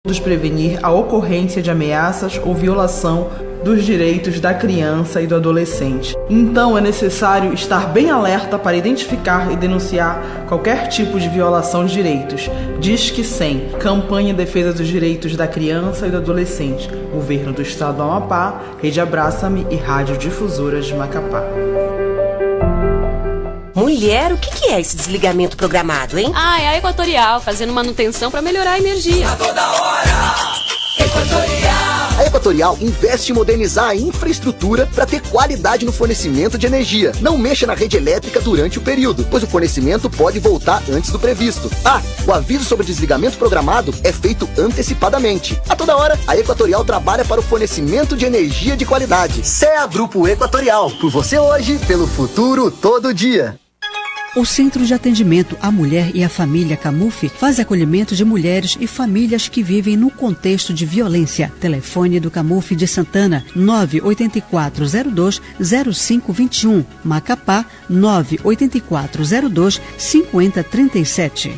prevenir a ocorrência de ameaças ou violação dos direitos da criança e do adolescente. Então é necessário estar bem alerta para identificar e denunciar qualquer tipo de violação de direitos. Disque 100, Campanha em Defesa dos Direitos da Criança e do Adolescente, Governo do Estado do Amapá, Rede Abraça-me e Rádio Difusora de Macapá. Mulher, o que é esse desligamento programado, hein? É a Equatorial, fazendo manutenção para melhorar a energia. A toda hora, Equatorial. A Equatorial investe em modernizar a infraestrutura para ter qualidade no fornecimento de energia. Não mexa na rede elétrica durante o período, pois o fornecimento pode voltar antes do previsto. O aviso sobre desligamento programado é feito antecipadamente. A toda hora, a Equatorial trabalha para o fornecimento de energia de qualidade. CEA Grupo Equatorial, por você hoje, pelo futuro todo dia. O Centro de Atendimento à Mulher e à Família Camuf faz acolhimento de mulheres e famílias que vivem no contexto de violência. Telefone do Camuf de Santana, 98402-0521. Macapá, 98402-5037.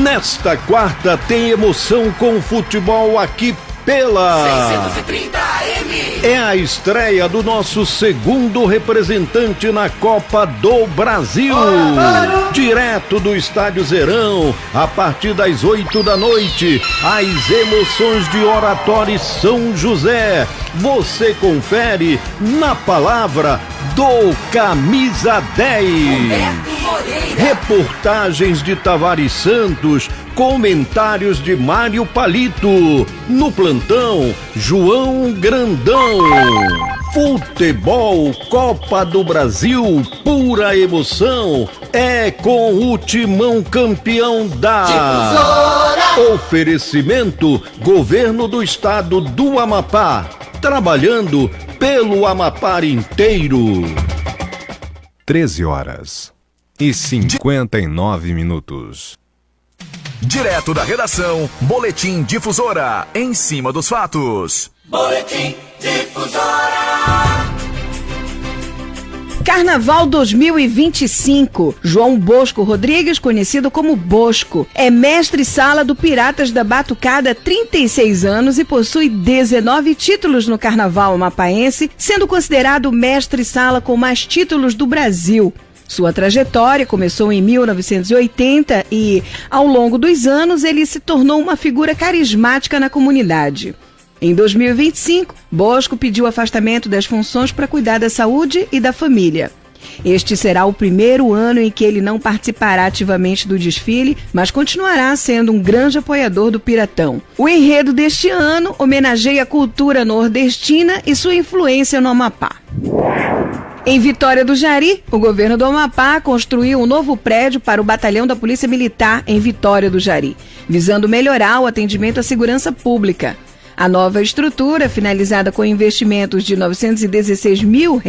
Nesta quarta tem emoção com futebol aqui pela 630 AM. É a estreia do nosso segundo representante na Copa do Brasil. Direto do Estádio Zerão, a partir das 8 da noite, as emoções de Oratório São José. Você confere na palavra do Camisa 10. Reportagens de Tavares Santos, comentários de Mário Palito. No plantão, João Grandão. Futebol, Copa do Brasil, pura emoção. É com o Timão campeão da Difusora. Oferecimento, Governo do Estado do Amapá. Trabalhando pelo Amapá inteiro. 13h59. Direto da redação, Boletim Difusora, em cima dos fatos. Boletim Difusora. Carnaval 2025. João Bosco Rodrigues, conhecido como Bosco, é mestre-sala do Piratas da Batucada há 36 anos e possui 19 títulos no Carnaval amapaense, sendo considerado mestre-sala com mais títulos do Brasil. Sua trajetória começou em 1980 e, ao longo dos anos, ele se tornou uma figura carismática na comunidade. Em 2025, Bosco pediu afastamento das funções para cuidar da saúde e da família. Este será o primeiro ano em que ele não participará ativamente do desfile, mas continuará sendo um grande apoiador do Piratão. O enredo deste ano homenageia a cultura nordestina e sua influência no Amapá. Em Vitória do Jari, o governo do Amapá construiu um novo prédio para o Batalhão da Polícia Militar em Vitória do Jari, visando melhorar o atendimento à segurança pública. A nova estrutura, finalizada com investimentos de R$ 916 mil,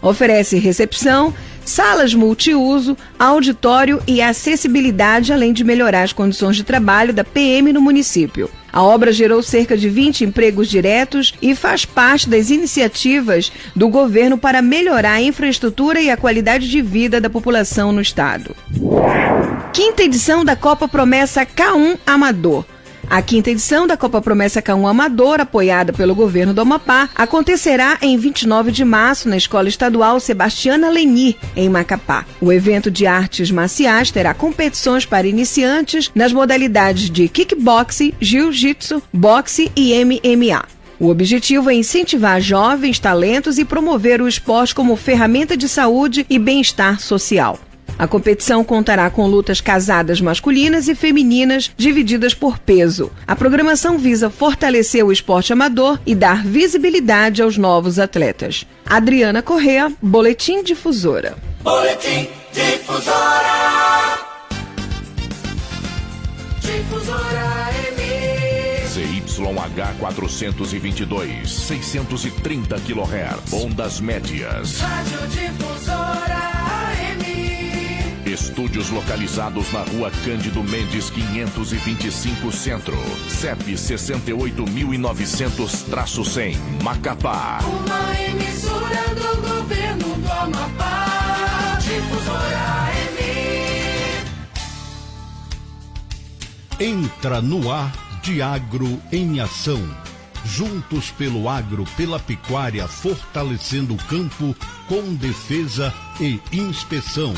oferece recepção, salas multiuso, auditório e acessibilidade, além de melhorar as condições de trabalho da PM no município. A obra gerou cerca de 20 empregos diretos e faz parte das iniciativas do governo para melhorar a infraestrutura e a qualidade de vida da população no estado. Quinta edição da Copa Promessa K1 Amador. A quinta edição da Copa Promessa K1 Amador, apoiada pelo governo do Amapá, acontecerá em 29 de março na Escola Estadual Sebastiana Leni, em Macapá. O evento de artes marciais terá competições para iniciantes nas modalidades de kickboxing, jiu-jitsu, boxe e MMA. O objetivo é incentivar jovens talentos e promover o esporte como ferramenta de saúde e bem-estar social. A competição contará com lutas casadas masculinas e femininas divididas por peso. A programação visa fortalecer o esporte amador e dar visibilidade aos novos atletas. Adriana Correa, Boletim Difusora. Boletim Difusora. Difusora ZYH 422, 630 kHz, ondas médias. Rádio Difusora AM. Estúdios localizados na Rua Cândido Mendes 525 Centro, CEP 68.900-100, Macapá. Uma emissora do governo do Amapá. Difusora AM. Entra no ar Diagro em Ação. Juntos pelo agro, pela pecuária, fortalecendo o campo com defesa e inspeção.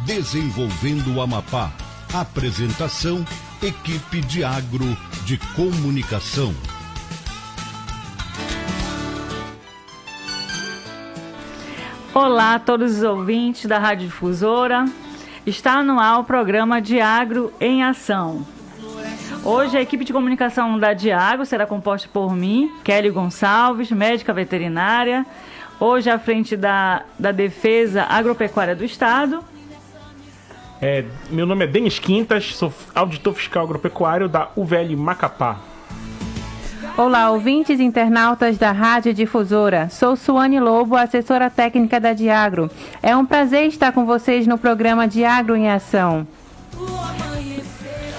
Desenvolvendo o Amapá. Apresentação, equipe de agro de comunicação. Olá a todos os ouvintes da Rádio Difusora. Está no ar o programa Diagro em Ação. Hoje a equipe de comunicação da Diagro será composta por mim, Kelly Gonçalves, médica veterinária, hoje à frente da Defesa Agropecuária do Estado. Meu nome é Denis Quintas, sou auditor fiscal agropecuário da UVL Macapá. Olá, ouvintes e internautas da Rádio Difusora. Sou Suane Lobo, assessora técnica da Diagro. É um prazer estar com vocês no programa Diagro em Ação.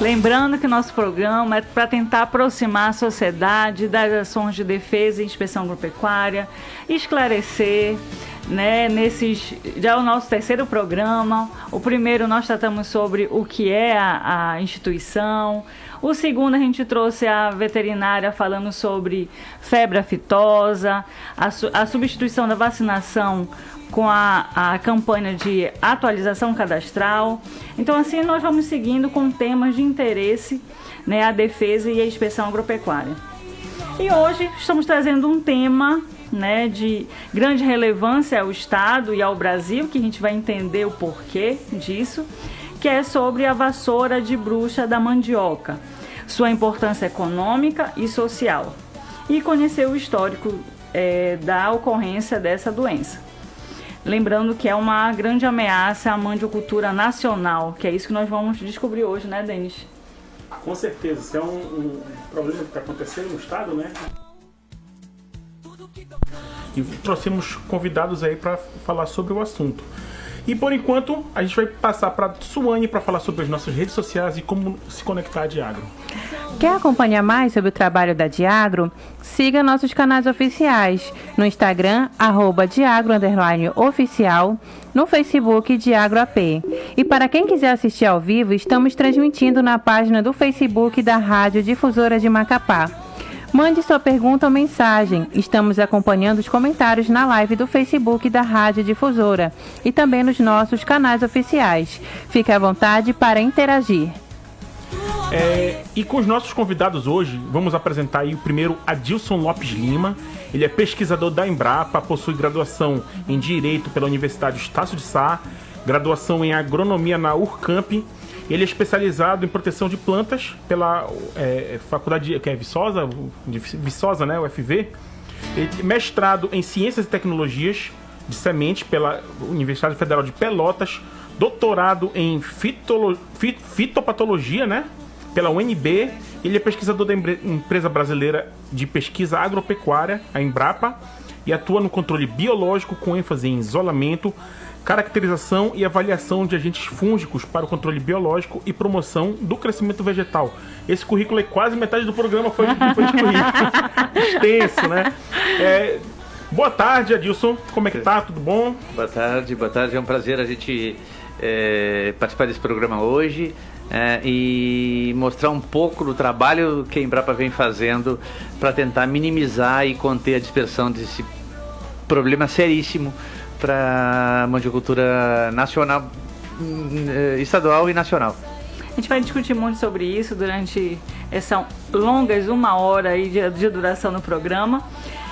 Lembrando que nosso programa é para tentar aproximar a sociedade das ações de defesa e inspeção agropecuária, esclarecer, né, já é o nosso terceiro programa. O primeiro nós tratamos sobre o que é a instituição. O segundo a gente trouxe a veterinária falando sobre febre aftosa, a substituição da vacinação com a campanha de atualização cadastral. Então assim nós vamos seguindo com temas de interesse, né, a defesa e a inspeção agropecuária. E hoje estamos trazendo um tema, né, de grande relevância ao Estado e ao Brasil, que a gente vai entender o porquê disso, que é sobre a vassoura de bruxa da mandioca, sua importância econômica e social, e conhecer o histórico da ocorrência dessa doença. Lembrando que é uma grande ameaça à mandiocultura nacional, que é isso que nós vamos descobrir hoje, né, Denis? Com certeza, isso é um problema que está acontecendo no Estado, né? E trouxemos convidados aí para falar sobre o assunto. E por enquanto, a gente vai passar para Suane para falar sobre as nossas redes sociais e como se conectar à Diagro. Quer acompanhar mais sobre o trabalho da Diagro? Siga nossos canais oficiais no Instagram, @Diagro_oficial, no Facebook Diagro AP. E para quem quiser assistir ao vivo, estamos transmitindo na página do Facebook da Rádio Difusora de Macapá. Mande sua pergunta ou mensagem. Estamos acompanhando os comentários na live do Facebook da Rádio Difusora e também nos nossos canais oficiais. Fique à vontade para interagir. E com os nossos convidados hoje, vamos apresentar aí o primeiro, Adilson Lopes Lima. Ele é pesquisador da Embrapa, possui graduação em Direito pela Universidade Estácio de Sá, graduação em Agronomia na Urcamp. Ele é especializado em proteção de plantas pela faculdade que é Viçosa, né, UFV. Mestrado em Ciências e Tecnologias de Semente pela Universidade Federal de Pelotas. Doutorado em Fitopatologia, né, pela UNB. Ele é pesquisador da empresa brasileira de pesquisa agropecuária, a Embrapa, e atua no controle biológico com ênfase em isolamento, caracterização e avaliação de agentes fúngicos para o controle biológico e promoção do crescimento vegetal. Esse currículo é quase metade do programa foi de currículo. Extenso, né? Boa tarde, Adilson. Como é que tá? Tudo bom? Boa tarde. É um prazer a gente participar desse programa hoje e mostrar um pouco do trabalho que a Embrapa vem fazendo para tentar minimizar e conter a dispersão desse problema seríssimo para a mandiocultura nacional, estadual e nacional. A gente vai discutir muito sobre isso durante essa longas 1 hora aí de duração no programa.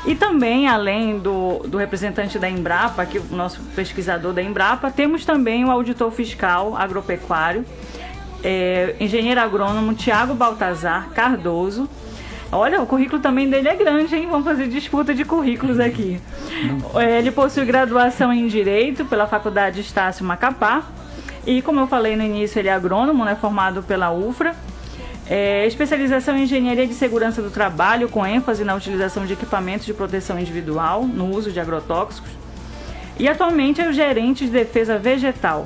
E também, além do representante da Embrapa, aqui, o nosso pesquisador da Embrapa, temos também o auditor fiscal agropecuário, engenheiro agrônomo Tiago Baltazar Cardoso. Olha, o currículo também dele é grande, hein? Vamos fazer disputa de currículos aqui. Ele possui graduação em Direito pela Faculdade Estácio Macapá. E, como eu falei no início, ele é agrônomo, né, formado pela UFRA. Especialização em Engenharia de Segurança do Trabalho, com ênfase na utilização de equipamentos de proteção individual, no uso de agrotóxicos. E, atualmente, é o gerente de defesa vegetal.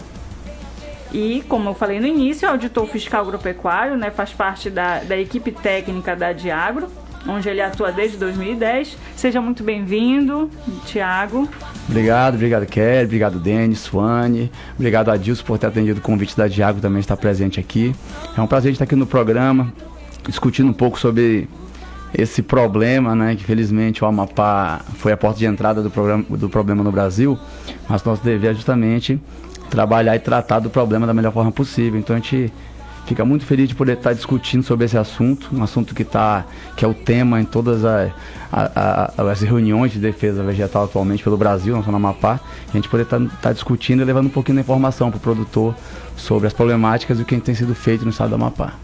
E, como eu falei no início, é auditor fiscal agropecuário, né, faz parte da equipe técnica da Diagro onde ele atua desde 2010. Seja muito bem-vindo, Tiago. Obrigado Kelly, obrigado Denis, Suane, obrigado Adilson por ter atendido o convite da Diago também estar presente aqui. É um prazer estar aqui no programa, discutindo um pouco sobre esse problema, né, que felizmente o Amapá foi a porta de entrada do problema no Brasil, mas nosso dever é justamente trabalhar e tratar do problema da melhor forma possível. Então a gente fica muito feliz de poder estar discutindo sobre esse assunto, um assunto que é o tema em todas as reuniões de defesa vegetal atualmente pelo Brasil, não só no Amapá. A gente poder estar discutindo e levando um pouquinho da informação para o produtor sobre as problemáticas e o que tem sido feito no estado do Amapá.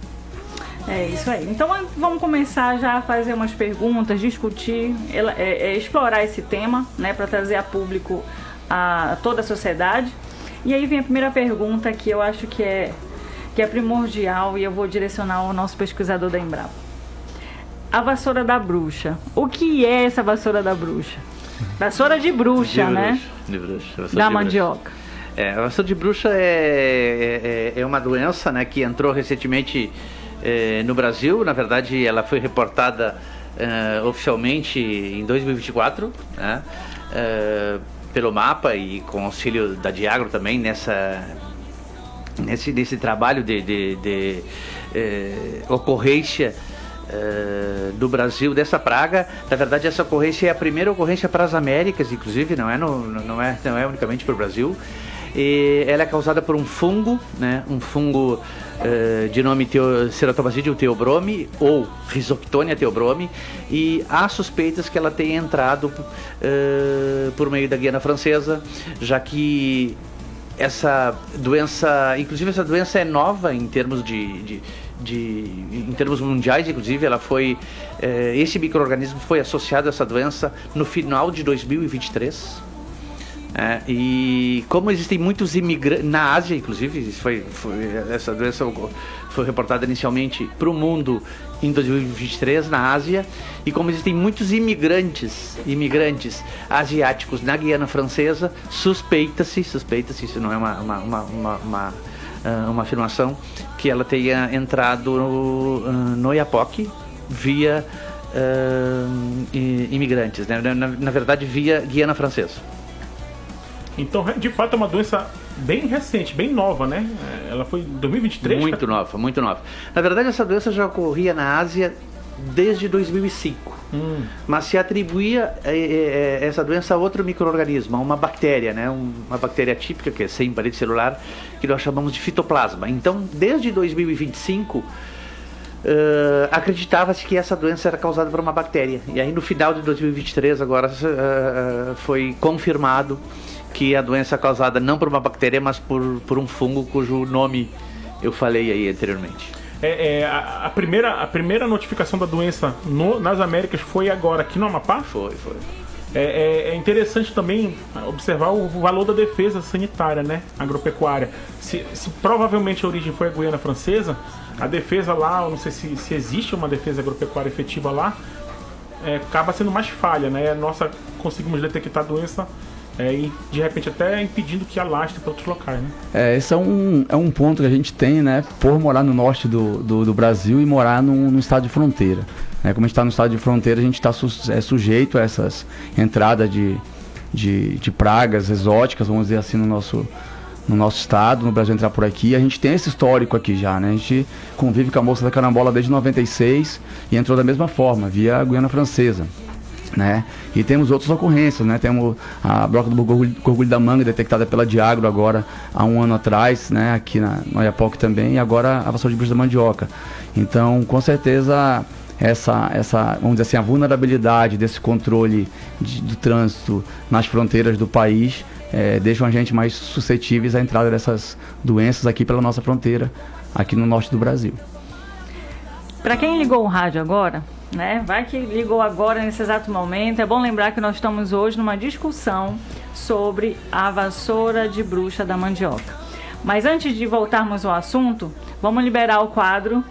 É isso aí. Então vamos começar já a fazer umas perguntas, discutir, explorar esse tema, né, para trazer a público a toda a sociedade. E aí vem a primeira pergunta que eu acho que é primordial e eu vou direcionar ao nosso pesquisador da Embrapa. A vassoura da bruxa. O que é essa vassoura da bruxa? Vassoura de bruxa, né? De bruxa. Da mandioca. A vassoura de bruxa é uma doença, né, que entrou recentemente no Brasil. Na verdade, ela foi reportada oficialmente em 2024, né, pelo MAPA e com auxílio da Diagro também nesse trabalho de ocorrência do Brasil dessa praga. Na verdade, essa ocorrência é a primeira ocorrência para as Américas, inclusive, não é unicamente para o Brasil. E ela é causada por um fungo, né? Um fungo de nome Ceratobacillus theobrome ou Rhizoctonia theobrome, e há suspeitas que ela tenha entrado por meio da Guiana Francesa, já que essa doença, inclusive essa doença é nova em termos em termos mundiais. Inclusive ela foi esse micro-organismo foi associado a essa doença no final de 2023. E como existem muitos imigrantes na Ásia, inclusive essa doença foi reportada inicialmente para o mundo em 2023 na Ásia, e como existem muitos imigrantes asiáticos na Guiana Francesa, suspeita-se, isso não é uma afirmação, que ela tenha entrado no Oiapoque via imigrantes, né? Na verdade via Guiana Francesa. Então, de fato, é uma doença bem recente, bem nova, né? Ela foi em 2023? Muito nova. Na verdade, essa doença já ocorria na Ásia desde 2005. Mas se atribuía essa doença a outro micro-organismo, a uma bactéria, né? Uma bactéria típica, que é sem parede celular, que nós chamamos de fitoplasma. Então, desde 2025... acreditava-se que essa doença era causada por uma bactéria. E aí no final de 2023 agora foi confirmado que a doença é causada não por uma bactéria, mas por um fungo cujo nome eu falei aí anteriormente. A primeira notificação da doença nas Américas foi agora aqui no Amapá? Foi. É interessante também observar o valor da defesa sanitária, né, agropecuária. Se provavelmente a origem foi a Guiana Francesa, a defesa lá, eu não sei se existe uma defesa agropecuária efetiva lá, acaba sendo mais falha, né? Nossa, conseguimos detectar a doença e de repente até impedindo que alastre para outros locais, né? Esse é um ponto que a gente tem, né, por morar no norte do Brasil e morar num estado de fronteira. Como a gente está no estado de fronteira, a gente está sujeito a essas entradas de pragas exóticas, vamos dizer assim, no nosso estado, no Brasil entrar por aqui. A gente tem esse histórico aqui já, né? A gente convive com a moça da carambola desde 96 e entrou da mesma forma, via a Guiana Francesa, né? E temos outras ocorrências, né? Temos a broca do gorgulho da manga, detectada pela Diagro agora há um ano atrás, né? Aqui no Oiapoque também, e agora a vassoura de bruxa da mandioca. Então, com certeza, essa, vamos dizer assim, a vulnerabilidade desse controle do trânsito nas fronteiras do país deixam a gente mais suscetíveis à entrada dessas doenças aqui pela nossa fronteira, aqui no norte do Brasil. Para quem ligou o rádio agora, né, vai que ligou agora nesse exato momento, é bom lembrar que nós estamos hoje numa discussão sobre a vassoura de bruxa da mandioca. Mas antes de voltarmos ao assunto, vamos liberar o quadro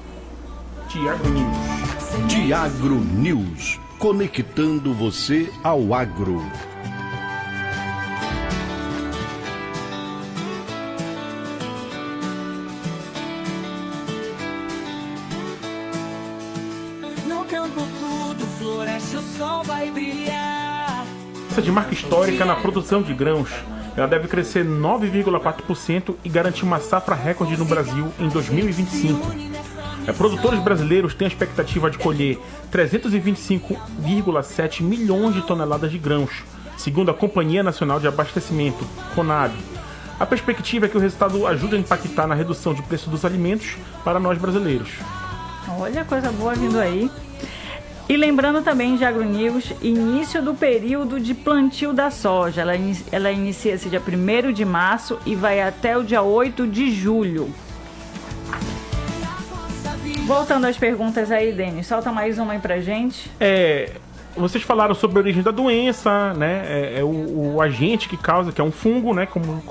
Diagro News, conectando você ao agro. No campo tudo floresce, o sol vai brilhar. Essa de marca histórica na produção de grãos. Ela deve crescer 9,4% e garantir uma safra recorde no Brasil em 2025. Produtores brasileiros têm a expectativa de colher 325,7 milhões de toneladas de grãos, segundo a Companhia Nacional de Abastecimento, CONAB. A perspectiva é que o resultado ajude a impactar na redução de preço dos alimentos para nós brasileiros. Olha, coisa boa vindo aí. E lembrando também de AgroNews, início do período de plantio da soja. Ela inicia-se dia 1º de março e vai até o dia 8 de julho. Voltando às perguntas aí, Denis, solta mais uma aí pra gente. Vocês falaram sobre a origem da doença, né? O agente que causa, que é um fungo, né? Como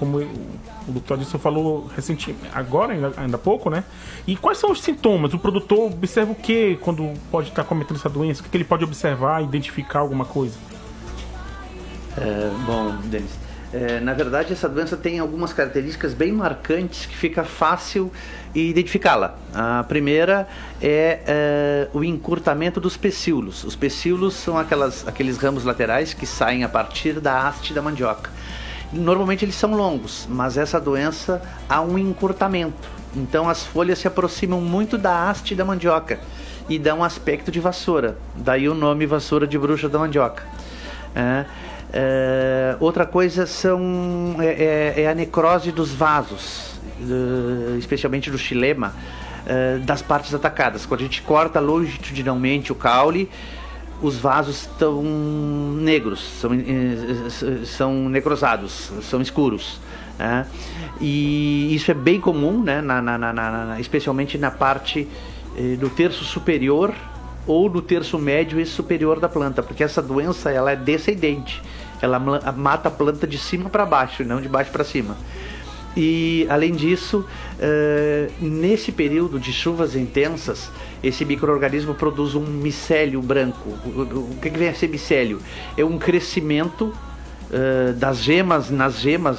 o doutor Adilson falou recentemente, agora, ainda há pouco, né? E quais são os sintomas? O produtor observa o que quando pode estar cometendo essa doença? O que ele pode observar, identificar alguma coisa? Bom, Denis, na verdade essa doença tem algumas características bem marcantes que fica fácil identificá-la. A primeira é o encurtamento dos pecíolos. Os pecíolos são aqueles ramos laterais que saem a partir da haste da mandioca. Normalmente eles são longos, mas essa doença há um encurtamento. Então as folhas se aproximam muito da haste da mandioca e dão um aspecto de vassoura. Daí o nome vassoura de bruxa da mandioca. Outra coisa é a necrose dos vasos, especialmente do xilema, das partes atacadas. Quando a gente corta longitudinalmente o caule, os vasos estão negros, são necrosados, são escuros. E isso é bem comum, né, especialmente na parte do terço superior ou do terço médio e superior da planta, porque essa doença ela é descendente, ela mata a planta de cima para baixo, não de baixo para cima. E além disso, nesse período de chuvas intensas, esse micro-organismo produz um micélio branco. O que vem a ser micélio? É um crescimento das gemas,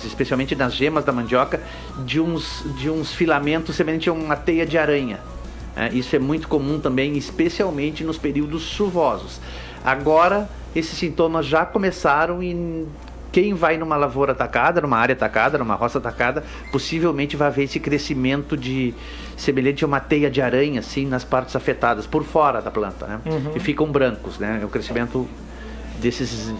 especialmente nas gemas da mandioca, de uns filamentos semelhantes a uma teia de aranha. Isso é muito comum também, especialmente nos períodos chuvosos. Agora, esses sintomas já começaram e quem vai numa lavoura atacada, numa área atacada, numa roça atacada, possivelmente vai ver esse crescimento semelhante a uma teia de aranha, assim, nas partes afetadas, por fora da planta, né? E ficam brancos, né? É o crescimento desses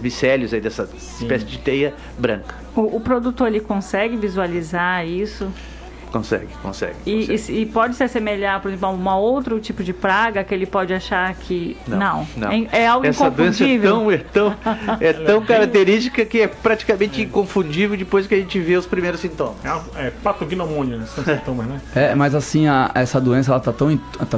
micélios aí, dessa espécie de teia branca. O produtor, ele consegue visualizar isso? Consegue. E pode se assemelhar, por exemplo, a um outro tipo de praga que ele pode achar que... Não. É algo inconfundível. Essa doença é tão característica que é praticamente inconfundível depois que a gente vê os primeiros sintomas. É patognomônia, né? São sintomas, né? Mas assim, essa doença ela tá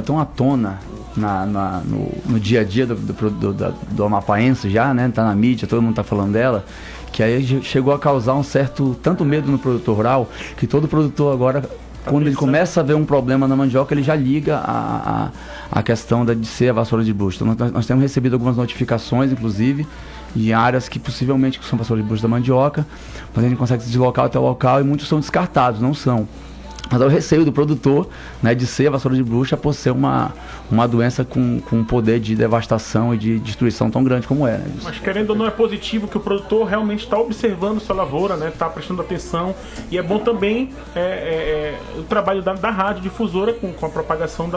tão à tona no dia a dia do amapaense já, né? Tá na mídia, todo mundo tá falando dela, que aí chegou a causar um certo, tanto medo no produtor rural, que todo produtor agora, quando ele começa a ver um problema na mandioca, ele já liga a questão de ser a vassoura de bruxa. Então, nós temos recebido algumas notificações, inclusive, de áreas que possivelmente são vassoura de bruxa da mandioca, mas a gente consegue se deslocar até o local e muitos são descartados, não são. Mas é o receio do produtor, né, de ser a vassoura de bruxa por ser uma doença com um poder de devastação e de destruição tão grande como é. Né? Mas querendo ou não, é positivo que o produtor realmente está observando sua lavoura, né, está prestando atenção. E é bom também o trabalho da rádio difusora com a propagação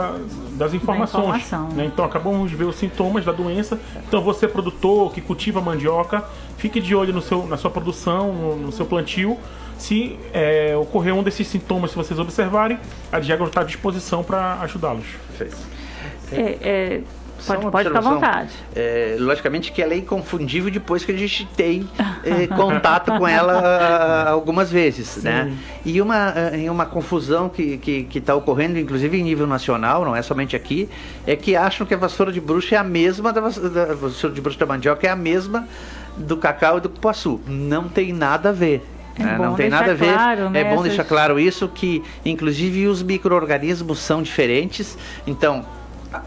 das informações. Né? Então acabamos de ver os sintomas da doença. Então você, produtor que cultiva mandioca, fique de olho na sua produção, no seu plantio. Se ocorrer um desses sintomas, se vocês observarem, a Diagro está à disposição para ajudá-los. Perfeito. Pode ficar à vontade. Logicamente que ela é inconfundível depois que a gente tem contato com ela algumas vezes. Sim. Né? E uma confusão que está ocorrendo, inclusive em nível nacional, não é somente aqui, é que acham que a vassoura de bruxa é a mesma da vassoura de bruxa da mandioca, é a mesma do cacau e do cupuaçu. Não tem nada a ver. Não tem nada a ver, claro, né? É bom deixar claro isso, que inclusive os micro-organismos são diferentes. Então,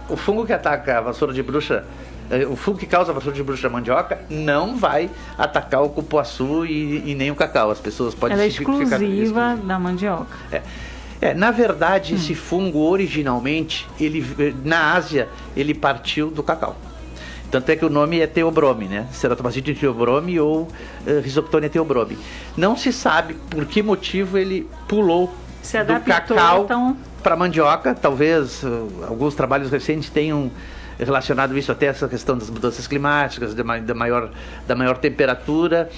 o fungo que ataca a vassoura de bruxa, o fungo que causa a vassoura de bruxa da mandioca não vai atacar o cupuaçu e nem o cacau. As pessoas podem ela é exclusiva da mandioca. Na verdade, esse fungo originalmente, na Ásia, ele partiu do cacau. Tanto é que o nome é Theobrome, né? Ceratoplasmide Theobrome ou Rhizoctonia theobrome. Não se sabe por que motivo ele pulou do cacau para mandioca. Talvez alguns trabalhos recentes tenham relacionado isso até essa questão das mudanças climáticas, da maior temperatura.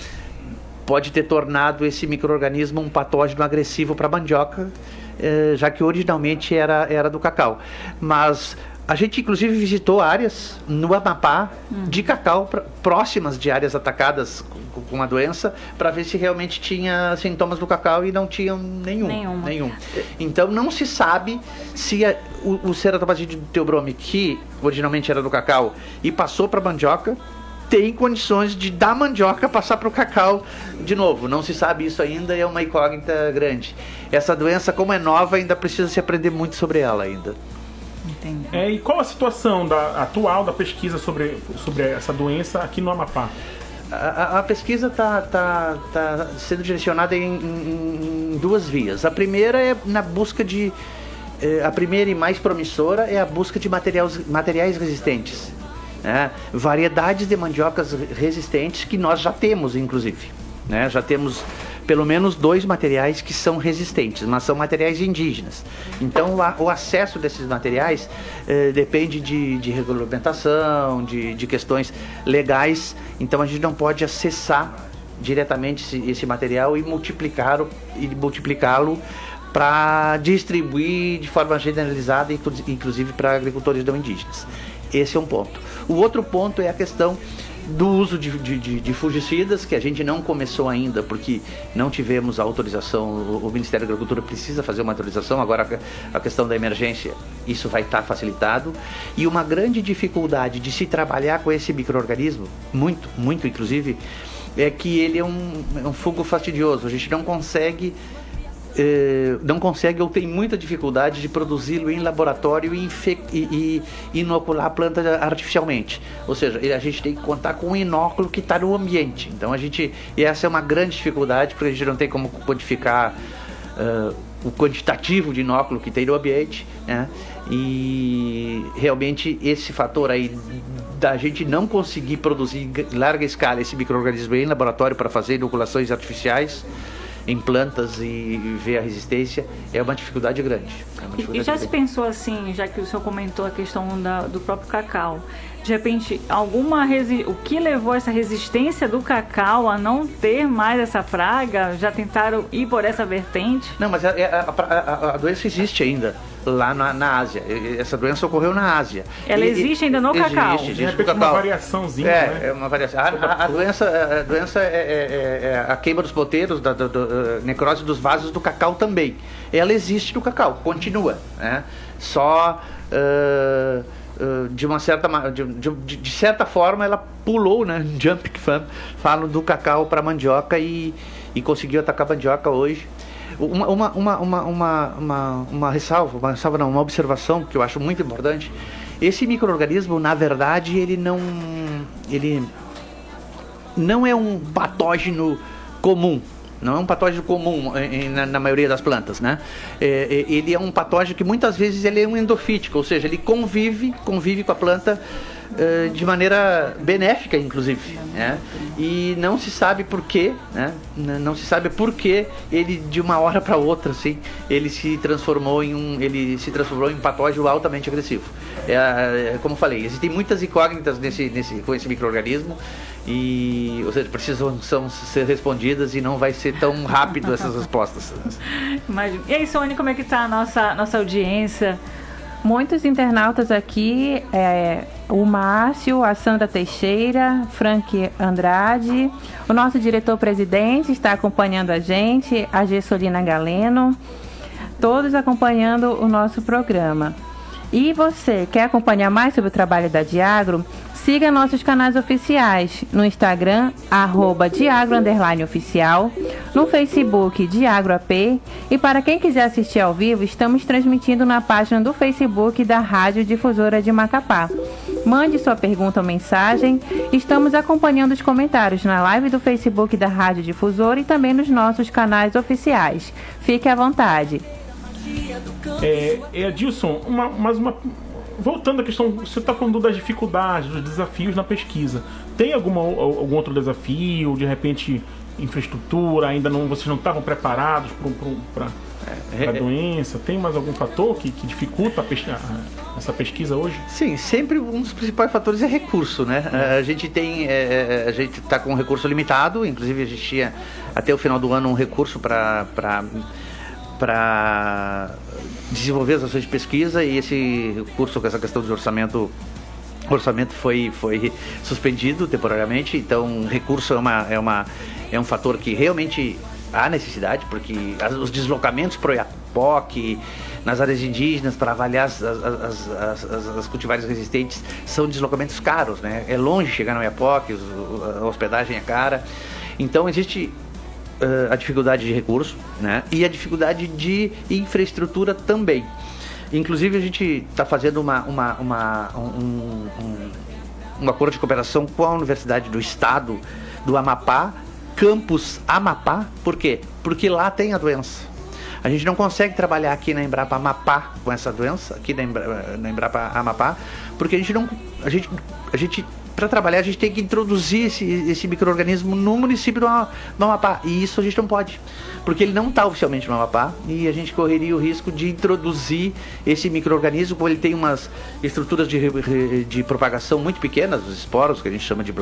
Pode ter tornado esse micro-organismo um patógeno agressivo para a mandioca, já que originalmente era do cacau. Mas a gente inclusive visitou áreas no Amapá de cacau próximas de áreas atacadas com a doença, para ver se realmente tinha sintomas do cacau, e não tinham nenhum. Então não se sabe se o Ceratoplasmide Theobrome, que originalmente era do cacau e passou para a mandioca, tem condições de da mandioca passar para o cacau de novo. Não se sabe isso ainda, é uma incógnita grande. Essa doença, como é nova, ainda precisa se aprender muito sobre ela ainda. E qual a situação atual da pesquisa sobre essa doença aqui no Amapá? A pesquisa está sendo direcionada em duas vias. A primeira é na busca de... a primeira e mais promissora é a busca de materiais resistentes. Variedades de mandiocas resistentes que nós já temos, inclusive. Já temos pelo menos 2 materiais que são resistentes, mas são materiais indígenas. Então o acesso desses materiais depende de regulamentação, de questões legais. Então a gente não pode acessar diretamente esse material e multiplicá-lo para distribuir de forma generalizada, inclusive para agricultores não indígenas. Esse é um ponto. O outro ponto é a questão do uso de fungicidas, que a gente não começou ainda porque não tivemos a autorização. O Ministério da Agricultura precisa fazer uma autorização. Agora a questão da emergência, isso vai estar facilitado. E uma grande dificuldade de se trabalhar com esse micro-organismo, muito inclusive, é que ele é um fungo fastidioso. A gente não consegue ou tem muita dificuldade de produzi-lo em laboratório e inocular a planta artificialmente. Ou seja, a gente tem que contar com um inóculo que está no ambiente. Então essa é uma grande dificuldade, porque a gente não tem como quantificar o quantitativo de inóculo que tem no ambiente, né? E realmente esse fator aí da gente não conseguir produzir em larga escala esse micro-organismo em laboratório para fazer inoculações artificiais em plantas e ver a resistência é uma dificuldade grande. E já se pensou assim, já que o senhor comentou a questão do próprio cacau, de repente, o que levou essa resistência do cacau a não ter mais essa praga? Já tentaram ir por essa vertente? Não, mas a doença existe ainda lá na Ásia. Essa doença ocorreu na Ásia. Ela existe ainda no cacau? Existe no cacau. Uma variaçãozinha, né? É uma variação. A doença é a queima dos poteiros, da necrose dos vasos do cacau também. Ela existe no cacau, continua, né? Só... de certa forma ela pulou, né? Jump que falam do cacau para mandioca e conseguiu atacar a mandioca hoje. Uma observação que eu acho muito importante: esse micro-organismo, na verdade, ele não é um patógeno comum. Não é um patógeno comum na maioria das plantas, né? Ele é um patógeno que muitas vezes ele é um endofítico, ou seja, ele convive com a planta de maneira benéfica, inclusive, né? E não se sabe por quê, né? Não se sabe por que ele, de uma hora para outra, assim, ele se transformou em um patógeno altamente agressivo. Como eu falei, existem muitas incógnitas com esse micro-organismo. Ou seja, precisam ser respondidas e não vai ser tão rápido essas respostas. Imagina. E aí, Sônia, como é que está a nossa audiência? Muitos internautas aqui, o Márcio, a Sandra Teixeira, Frank Andrade, o nosso diretor-presidente está acompanhando a gente, a Gessolina Galeno, todos acompanhando o nosso programa. E você quer acompanhar mais sobre o trabalho da Diagro? Siga nossos canais oficiais no Instagram, @Diagro_oficial, no Facebook Diagro AP, e para quem quiser assistir ao vivo, estamos transmitindo na página do Facebook da Rádio Difusora de Macapá. Mande sua pergunta ou mensagem, estamos acompanhando os comentários na live do Facebook da Rádio Difusora e também nos nossos canais oficiais. Fique à vontade. Adilson, voltando à questão, você está falando das dificuldades, dos desafios na pesquisa. Tem algum outro desafio, de repente infraestrutura, vocês não estavam preparados para a doença? Tem mais algum fator que dificulta essa pesquisa hoje? Sim, sempre um dos principais fatores é recurso, né? A gente está com um recurso limitado, inclusive a gente tinha até o final do ano um recurso para desenvolver as ações de pesquisa, e esse recurso, com essa questão de orçamento foi suspendido temporariamente. Então, recurso é um fator que realmente há necessidade, porque os deslocamentos para o Oiapoque, nas áreas indígenas, para avaliar as cultivares resistentes, são deslocamentos caros, né? É longe chegar no Oiapoque, a hospedagem é cara. Então, existe a dificuldade de recurso, né? E a dificuldade de infraestrutura também. Inclusive, a gente está fazendo um acordo de cooperação com a Universidade do Estado do Amapá, Campus Amapá. Por quê? Porque lá tem a doença. A gente não consegue trabalhar aqui na Embrapa Amapá com essa doença, aqui na Embrapa Amapá, porque a gente para trabalhar, a gente tem que introduzir esse micro-organismo no município do Amapá. E isso a gente não pode, porque ele não está oficialmente no Amapá, e a gente correria o risco de introduzir esse micro-organismo, como ele tem umas estruturas de propagação muito pequenas, os esporos, que a gente chama de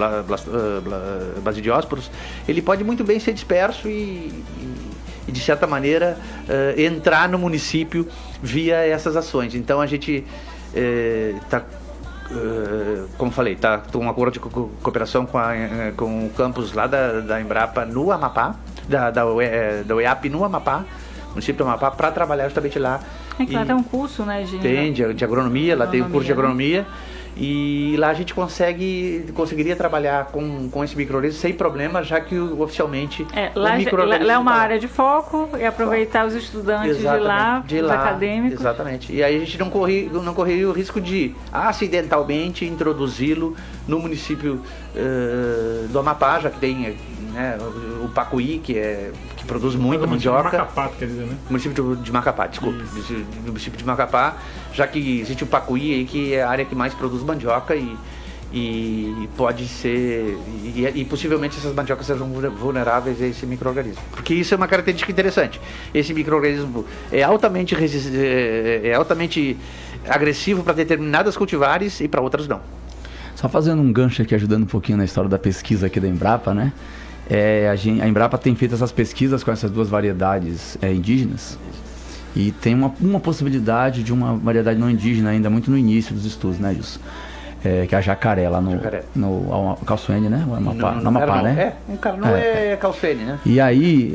basidiósporos. Ele pode muito bem ser disperso e de certa maneira, entrar no município via essas ações. Então, a gente está... como falei, está com um acordo de cooperação com o campus lá da Embrapa no Amapá, da UEAP no Amapá, município do Amapá, para trabalhar justamente lá. É que lá tem um curso, né? Tem de agronomia, lá tem um curso de agronomia, e lá a gente conseguiria trabalhar com esse micro-organismo sem problema, já que oficialmente lá é uma área de foco, e aproveitar os estudantes de lá, os acadêmicos. Exatamente. E aí a gente não correria o risco de acidentalmente introduzi-lo no município do Amapá, já que tem o Pacuí, que produz muita mandioca. De Macapá, quer dizer, né? Município de Macapá, desculpa. Do município de Macapá, já que existe o Pacuí aí, que é a área que mais produz mandioca, e pode ser... E possivelmente essas mandiocas sejam vulneráveis a esse micro-organismo. Porque isso é uma característica interessante. Esse micro-organismo é altamente agressivo para determinadas cultivares e para outras não. Só fazendo um gancho aqui, ajudando um pouquinho na história da pesquisa aqui da Embrapa, né? A Embrapa tem feito essas pesquisas com essas duas variedades indígenas, e tem uma possibilidade de uma variedade não indígena ainda muito no início dos estudos, né, Gilson? Que é a jacaré lá no Calçoene, né? No Amapá, né? Um carnô é Calçoene, né? E aí,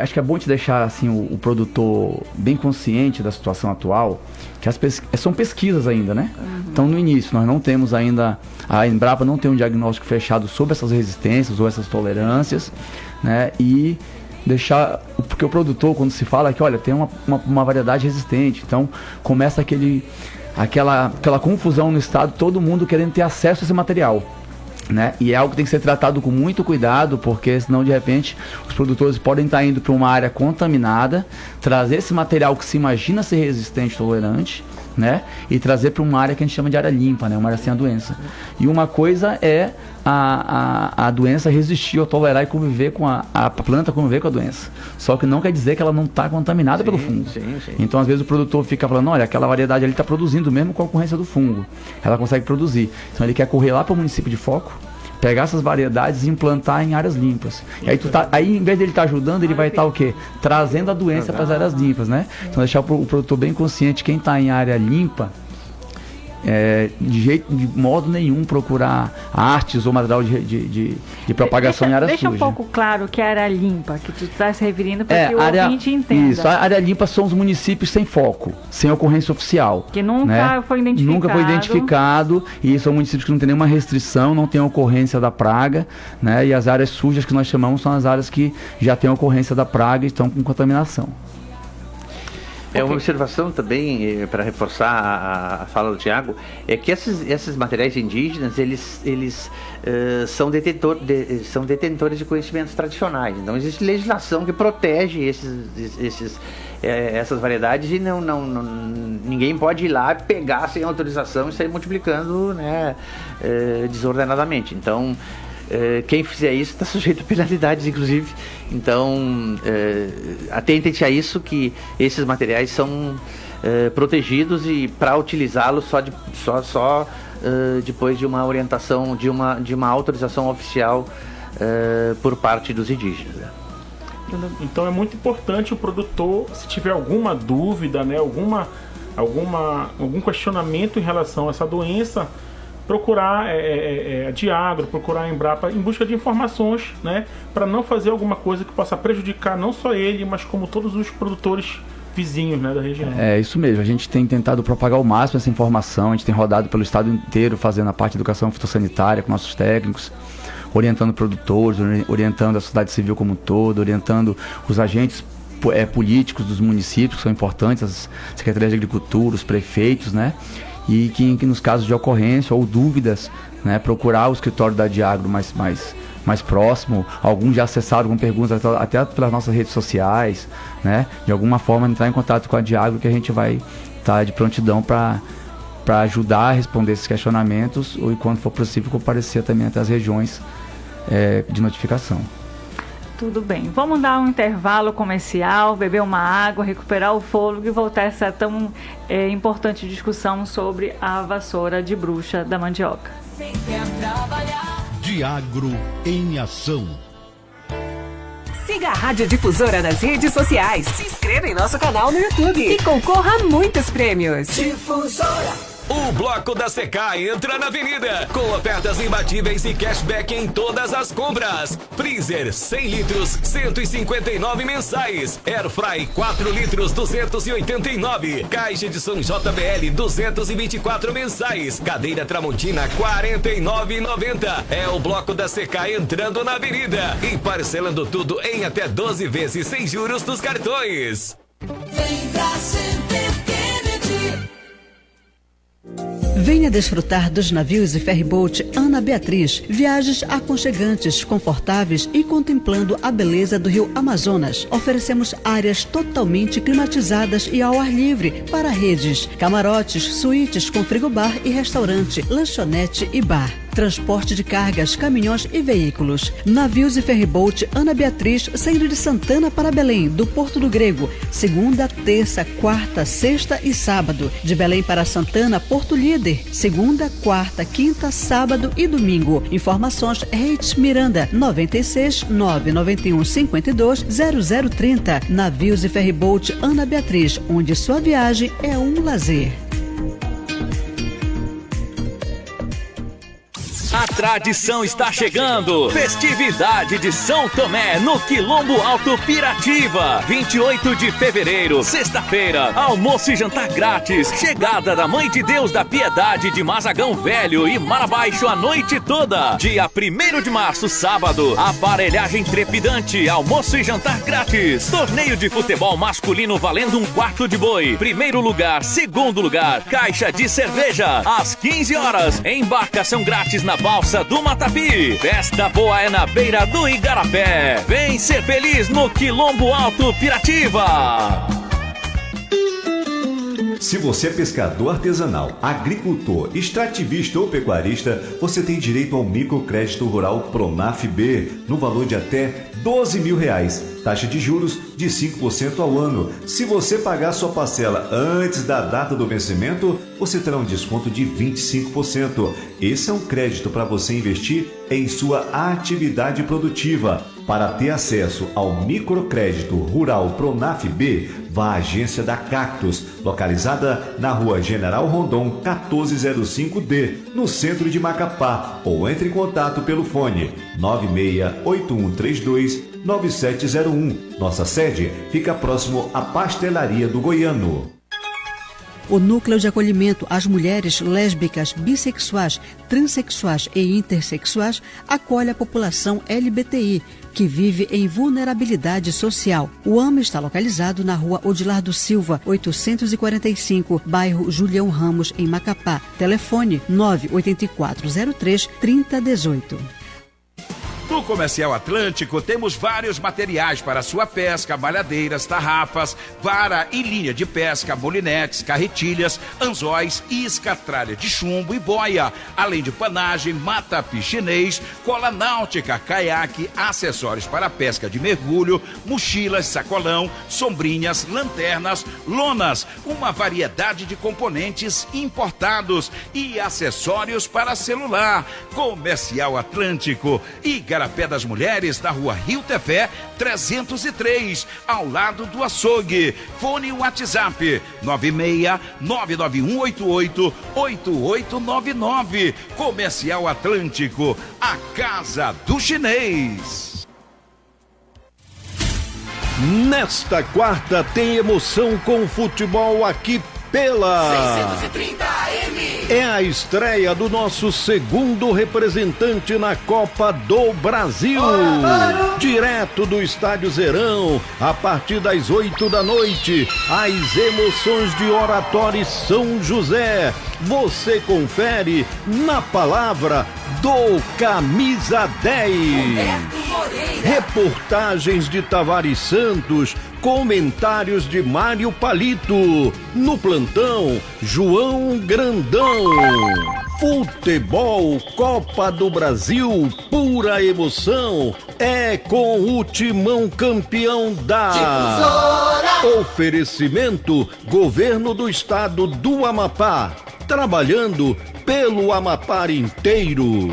acho que é bom te deixar assim, o produtor bem consciente da situação atual, que são pesquisas ainda, né? Uhum. Então, no início, nós não temos ainda, a Embrapa não tem um diagnóstico fechado sobre essas resistências ou essas tolerâncias, né? E porque o produtor, quando se fala que, olha, tem uma variedade resistente, então começa aquela confusão no estado, todo mundo querendo ter acesso a esse material, né? E é algo que tem que ser tratado com muito cuidado, porque senão de repente os produtores podem estar indo para uma área contaminada, trazer esse material que se imagina ser resistente, tolerante, né? E trazer para uma área que a gente chama de área limpa, né? Uma área sem a doença. E uma coisa é a doença resistir ou tolerar e conviver com a planta conviver com a doença. Só que não quer dizer que ela não está contaminada pelo fungo. Sim. Então, às vezes, o produtor fica falando, olha, aquela variedade ali está produzindo mesmo com a ocorrência do fungo. Ela consegue produzir. Então, ele quer correr lá para o município de foco, pegar essas variedades e implantar em áreas limpas. E aí, em vez de ele estar ajudando, ele vai estar o quê? Trazendo a doença para as áreas limpas, né? Então, deixar o produtor bem consciente, quem está em área limpa, de modo nenhum procurar artes ou material de propagação em área suja. Deixa um pouco claro que é área limpa, que tu está se referindo para que o ouvinte entenda. Isso, a área limpa são os municípios sem foco, sem ocorrência oficial. Que nunca foi identificado. Nunca foi identificado, e são municípios que não tem nenhuma restrição, não tem ocorrência da praga, né? E as áreas sujas que nós chamamos são as áreas que já tem ocorrência da praga e estão com contaminação. Uma observação também, para reforçar a fala do Tiago, é que esses materiais indígenas, eles são detentores de conhecimentos tradicionais. Então, existe legislação que protege essas variedades e ninguém pode ir lá pegar sem autorização e sair multiplicando, né, desordenadamente. Então, quem fizer isso está sujeito a penalidades, inclusive. Então, atentem-se a isso, que esses materiais são protegidos e para utilizá-los só depois de uma orientação, de uma autorização oficial por parte dos indígenas. Então é muito importante o produtor, se tiver alguma dúvida, né, algum questionamento em relação a essa doença, procurar a Diagro, procurar a Embrapa em busca de informações, né, para não fazer alguma coisa que possa prejudicar não só ele, mas como todos os produtores vizinhos, né, da região. É isso mesmo, a gente tem tentado propagar ao máximo essa informação, a gente tem rodado pelo estado inteiro fazendo a parte de educação fitossanitária com nossos técnicos, orientando produtores, orientando a sociedade civil como um todo, orientando os agentes políticos dos municípios, que são importantes, as secretarias de agricultura, os prefeitos, né? E que nos casos de ocorrência ou dúvidas, né, procurar o escritório da Diagro mais próximo. Alguns já acessaram alguma pergunta até pelas nossas redes sociais, né? De alguma forma entrar em contato com a Diagro, que a gente vai estar de prontidão para ajudar a responder esses questionamentos, ou, quando for possível, comparecer também até as regiões de notificação. Tudo bem. Vamos dar um intervalo comercial, beber uma água, recuperar o fôlego e voltar a essa tão importante discussão sobre a vassoura de bruxa da mandioca. Diagro em ação. Siga a Rádio Difusora nas redes sociais. Se inscreva em nosso canal no YouTube e concorra a muitos prêmios. Difusora. O Bloco da Secai entra na avenida, com ofertas imbatíveis e cashback em todas as compras. Freezer 100 litros, 159 mensais. Airfry 4 litros, 289. Caixa de som JBL 224 mensais. Cadeira Tramontina 49,90. É o Bloco da Secai entrando na avenida e parcelando tudo em até 12 vezes sem juros dos cartões. Vem pra Center Kennedy. Venha desfrutar dos navios e ferryboat Ana Beatriz. Viagens aconchegantes, confortáveis e contemplando a beleza do rio Amazonas. Oferecemos áreas totalmente climatizadas e ao ar livre para redes, camarotes, suítes com frigobar e restaurante, lanchonete e bar. Transporte de cargas, caminhões e veículos. Navios e ferryboat Ana Beatriz, saindo de Santana para Belém, do Porto do Grego. Segunda, terça, quarta, sexta e sábado. De Belém para Santana, Porto Líder. Segunda, quarta, quinta, sábado e domingo. Informações Reis Miranda, 96 991 52 0030. Navios e ferryboat Ana Beatriz, onde sua viagem é um lazer. A tradição está chegando. Festividade de São Tomé no Quilombo Alto Piratiba. 28 de fevereiro, sexta-feira. Almoço e jantar grátis. Chegada da Mãe de Deus da Piedade de Mazagão Velho e Mar Abaixo a noite toda. Dia 1º de março, sábado. Aparelhagem trepidante. Almoço e jantar grátis. Torneio de futebol masculino valendo um quarto de boi. Primeiro lugar, segundo lugar. Caixa de cerveja. Às 15 horas. Embarcação grátis na Balsa do Matapi. Festa boa é na beira do Igarapé. Vem ser feliz no Quilombo Alto Piratiba. Se você é pescador artesanal, agricultor, extrativista ou pecuarista, você tem direito ao microcrédito rural Pronaf-B no valor de até R$12.000. Taxa de juros de 5% ao ano. Se você pagar sua parcela antes da data do vencimento, você terá um desconto de 25%. Esse é um crédito para você investir em sua atividade produtiva. Para ter acesso ao microcrédito rural Pronaf-B, vá à agência da Cactus, localizada na Rua General Rondon 1405D, no centro de Macapá, ou entre em contato pelo fone 9681329701. Nossa sede fica próximo à Pastelaria do Goiano. O Núcleo de Acolhimento às Mulheres Lésbicas, Bissexuais, Transsexuais e Intersexuais acolhe a população LGBTI, que vive em vulnerabilidade social. O AMA está localizado na rua Odilardo Silva, 845, bairro Julião Ramos, em Macapá. Telefone 98403-3018. No Comercial Atlântico temos vários materiais para sua pesca, malhadeiras, tarrafas, vara e linha de pesca, molinetes, carretilhas, anzóis, isca, tralha de chumbo e boia, além de panagem, mata-pi chinês, cola náutica, caiaque, acessórios para pesca de mergulho, mochilas, sacolão, sombrinhas, lanternas, lonas, uma variedade de componentes importados e acessórios para celular. Comercial Atlântico e Igarapé das Mulheres, na rua Rio Tefé, 303, ao lado do açougue. Fone WhatsApp 96-99188-8899. Comercial Atlântico, a casa do chinês. Nesta quarta tem emoção com futebol aqui pela 630 AM. É a estreia do nosso segundo representante na Copa do Brasil. Direto do Estádio Zerão, a partir das 8 da noite, as emoções de Oratório São José. Você confere na palavra do Camisa 10. Reportagens de Tavares Santos, comentários de Mário Palito. No plantão, João Grandão. Futebol Copa do Brasil, pura emoção. É com o Timão campeão da Oferecimento Governo do Estado do Amapá, trabalhando pelo Amapá inteiro.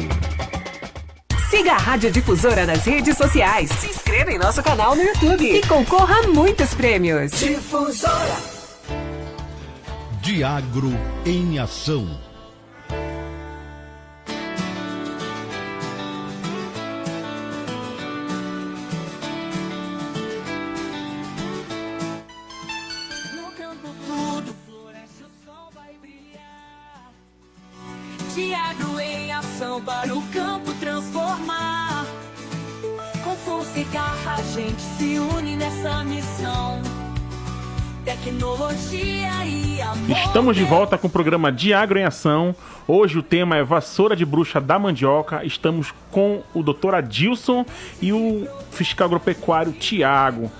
Siga a Rádio Difusora nas redes sociais. Se inscreva em nosso canal no YouTube e concorra a muitos prêmios. Difusora. Diagro em ação. No campo tudo floresce, o sol vai brilhar. Diagro em ação para o campo transformar. Com força e garra a gente se une nessa missão. Tecnologia e amor. Estamos de volta com o programa Diagro em Ação. Hoje o tema é Vassoura de Bruxa da Mandioca. Estamos com o Dr. Adilson e o fiscal agropecuário Tiago,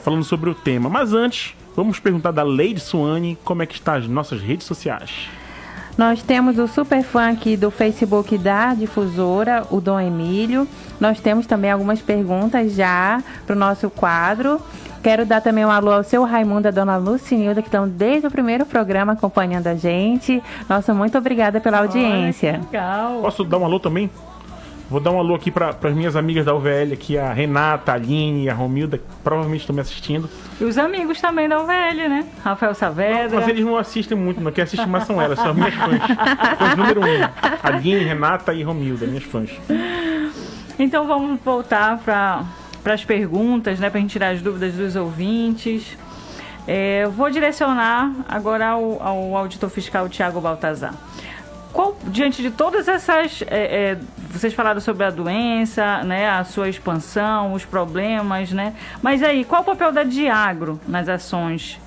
falando sobre o tema. Mas antes, vamos perguntar da Leide Suane como é que está as nossas redes sociais. Nós temos o Superfunk do Facebook da Difusora, o Dom Emílio. Nós temos também algumas perguntas já para o nosso quadro. Quero dar também um alô ao seu Raimundo e a dona Lucinilda, que estão desde o primeiro programa acompanhando a gente. Nossa, muito obrigada pela audiência. Legal. Posso dar um alô também? Vou dar um alô aqui para as minhas amigas da UVL, aqui a Renata, a Aline e a Romilda, que provavelmente estão me assistindo. E os amigos também da UVL, né? Rafael Saavedra. Não, mas eles não assistem muito, não. Quem assiste mais são elas, são as minhas fãs. Fãs número 1. Aline, Renata e Romilda, minhas fãs. Então vamos voltar para as perguntas, né? Para a gente tirar as dúvidas dos ouvintes. Vou direcionar agora ao auditor fiscal Tiago Baltazar. Diante de todas essas... vocês falaram sobre a doença, né, a sua expansão, os problemas, né? Mas aí, qual o papel da Diagro nas ações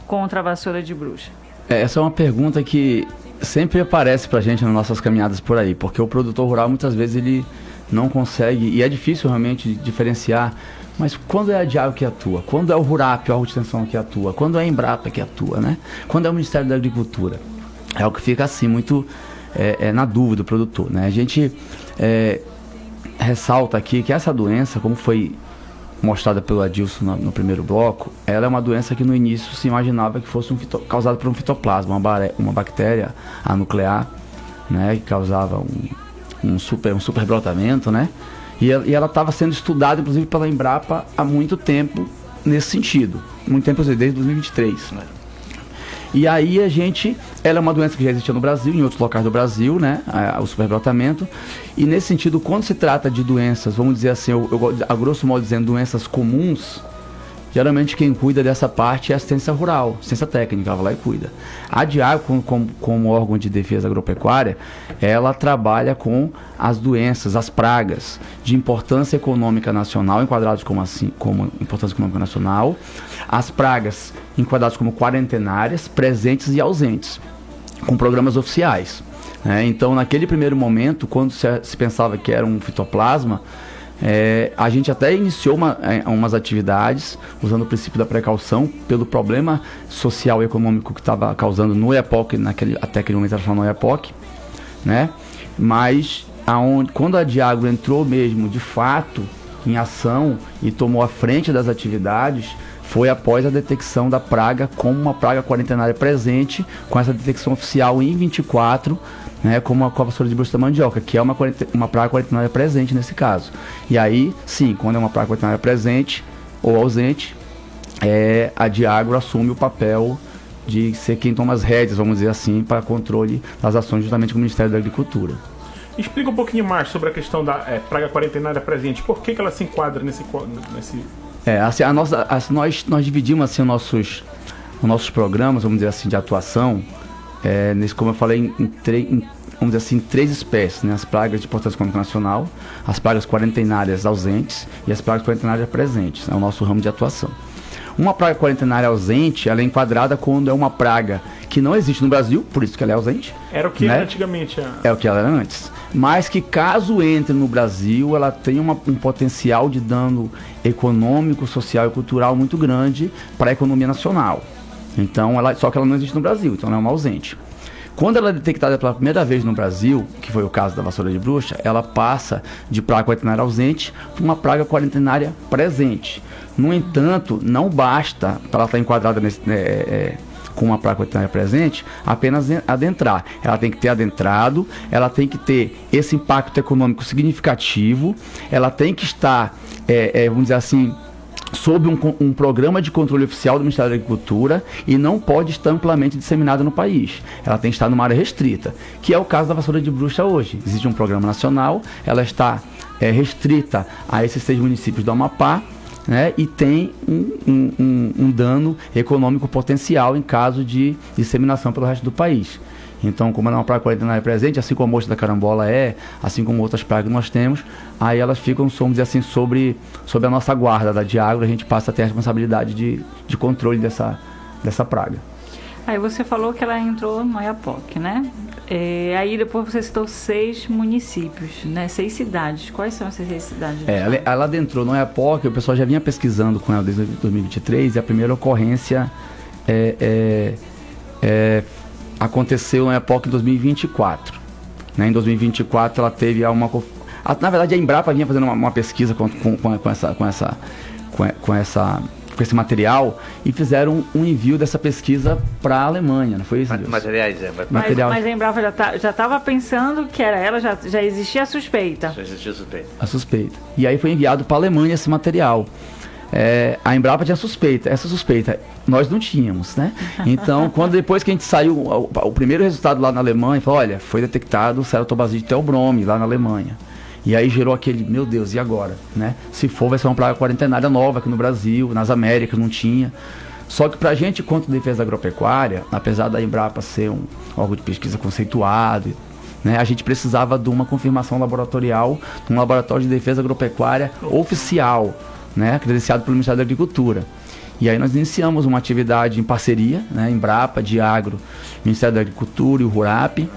contra a vassoura de bruxa? Essa é uma pergunta que sempre aparece pra gente nas nossas caminhadas por aí, porque o produtor rural muitas vezes ele não consegue, e é difícil realmente diferenciar, mas quando é a Diagro que atua? Quando é o Rurap, a Extensão que atua? Quando é a Embrapa que atua, né? Quando é o Ministério da Agricultura? É o que fica assim muito... na dúvida do produtor, né? A gente ressalta aqui que essa doença, como foi mostrada pelo Adilson no primeiro bloco, ela é uma doença que no início se imaginava que fosse causada por um fitoplasma, uma bactéria anuclear, né? Que causava um super brotamento, né? E ela estava sendo estudada, inclusive, pela Embrapa há muito tempo nesse sentido. Muito tempo, desde 2023, né? E aí ela é uma doença que já existia no Brasil, em outros locais do Brasil, né? O superbrotamento. E nesse sentido, quando se trata de doenças, vamos dizer assim, a grosso modo dizendo, doenças comuns, geralmente quem cuida dessa parte é a assistência rural, assistência técnica, ela vai lá e cuida. A Diagro, como órgão de defesa agropecuária, ela trabalha com as doenças, as pragas de importância econômica nacional, enquadrados como importância econômica nacional, as pragas enquadradas como quarentenárias, presentes e ausentes, com programas oficiais. Então, naquele primeiro momento, quando se pensava que era um fitoplasma, a gente até iniciou umas atividades usando o princípio da precaução pelo problema social e econômico que estava causando no EPOC, até aquele momento era chamado no EPOC, né? Mas quando a Diagro entrou mesmo de fato em ação e tomou a frente das atividades, foi após a detecção da praga como uma praga quarentenária presente, com essa detecção oficial em 24, né, como a vassoura de bruxa da mandioca, que é uma praga quarentenária presente nesse caso. E aí, sim, quando é uma praga quarentenária presente ou ausente, a Diagro assume o papel de ser quem toma as rédeas, vamos dizer assim, para controle das ações justamente com o Ministério da Agricultura. Explica um pouquinho mais sobre a questão da praga quarentenária presente. Por que ela se enquadra nesse... Nós dividimos assim, os nossos programas, vamos dizer assim, de atuação, como eu falei, vamos dizer assim, em 3 espécies, né? As pragas de importância econômica nacional, as pragas quarentenárias ausentes e as pragas quarentenárias presentes. É o nosso ramo de atuação. Uma praga quarentenária ausente, ela é enquadrada quando é uma praga que não existe no Brasil, por isso que ela é ausente. Era o que era antigamente. É o que ela era antes. Mas que caso entre no Brasil, ela tem um potencial de dano econômico, social e cultural muito grande para a economia nacional. Então, só que ela não existe no Brasil, então ela é uma ausente. Quando ela é detectada pela primeira vez no Brasil, que foi o caso da vassoura de bruxa, ela passa de praga quarentenária ausente para uma praga quarentenária presente. No entanto, não basta para ela estar enquadrada com uma praga quarentenária presente apenas adentrar. Ela tem que ter adentrado, ela tem que ter esse impacto econômico significativo, ela tem que estar, vamos dizer assim, sob um programa de controle oficial do Ministério da Agricultura e não pode estar amplamente disseminada no país. Ela tem que estar numa área restrita, que é o caso da vassoura de bruxa hoje. Existe um programa nacional, ela está restrita a esses 6 municípios do Amapá, né, e tem um dano econômico potencial em caso de disseminação pelo resto do país. Então, como ela é uma praga quarentenária presente, assim como a mosca da carambola assim como outras pragas que nós temos, aí elas ficam, vamos dizer assim, sobre a nossa guarda da Diagro, a gente passa a ter a responsabilidade de controle dessa praga. Aí você falou que ela entrou no EPOC, né? Aí depois você citou 6 municípios, né? 6 cidades. Quais são essas 6 cidades? Ela adentrou no EPOC, o pessoal já vinha pesquisando com ela desde 2023, e a primeira ocorrência aconteceu no EPOC em 2024. Né? Em 2024 ela teve na verdade a Embrapa vinha fazendo uma pesquisa com esse material e fizeram um envio dessa pesquisa para a Alemanha, não foi isso? Materiais, Mas a Embrapa já estava pensando que era ela, já existia a suspeita. Já existia a suspeita. A suspeita. E aí foi enviado para a Alemanha esse material. A Embrapa tinha essa suspeita nós não tínhamos, né? Então, depois que a gente saiu, o primeiro resultado lá na Alemanha, falou, olha, foi detectado o Ceratobacillus theobrome lá na Alemanha. E aí gerou aquele, meu Deus, e agora? Né? Se for, vai ser uma praga quarentenária nova aqui no Brasil, nas Américas não tinha. Só que pra gente, quanto defesa agropecuária, apesar da Embrapa ser um órgão de pesquisa conceituado, né, a gente precisava de uma confirmação laboratorial, de um laboratório de defesa agropecuária oficial, né, credenciado pelo Ministério da Agricultura. E aí nós iniciamos uma atividade em parceria, né, Embrapa, Diagro, Ministério da Agricultura e o RURAP.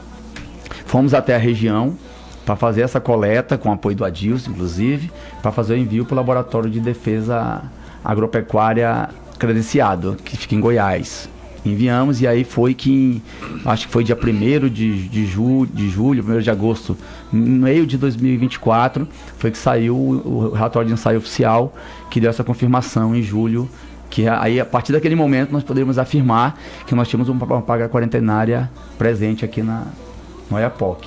Fomos até a região para fazer essa coleta, com apoio do Adilson, inclusive, para fazer o envio para o Laboratório de Defesa Agropecuária credenciado, que fica em Goiás. Enviamos, e aí foi que, acho que foi dia 1º de julho, 1º de agosto, no meio de 2024, foi que saiu o relatório de ensaio oficial, que deu essa confirmação em julho, que aí a partir daquele momento nós poderíamos afirmar que nós tínhamos uma praga quarentenária presente aqui no EPOC.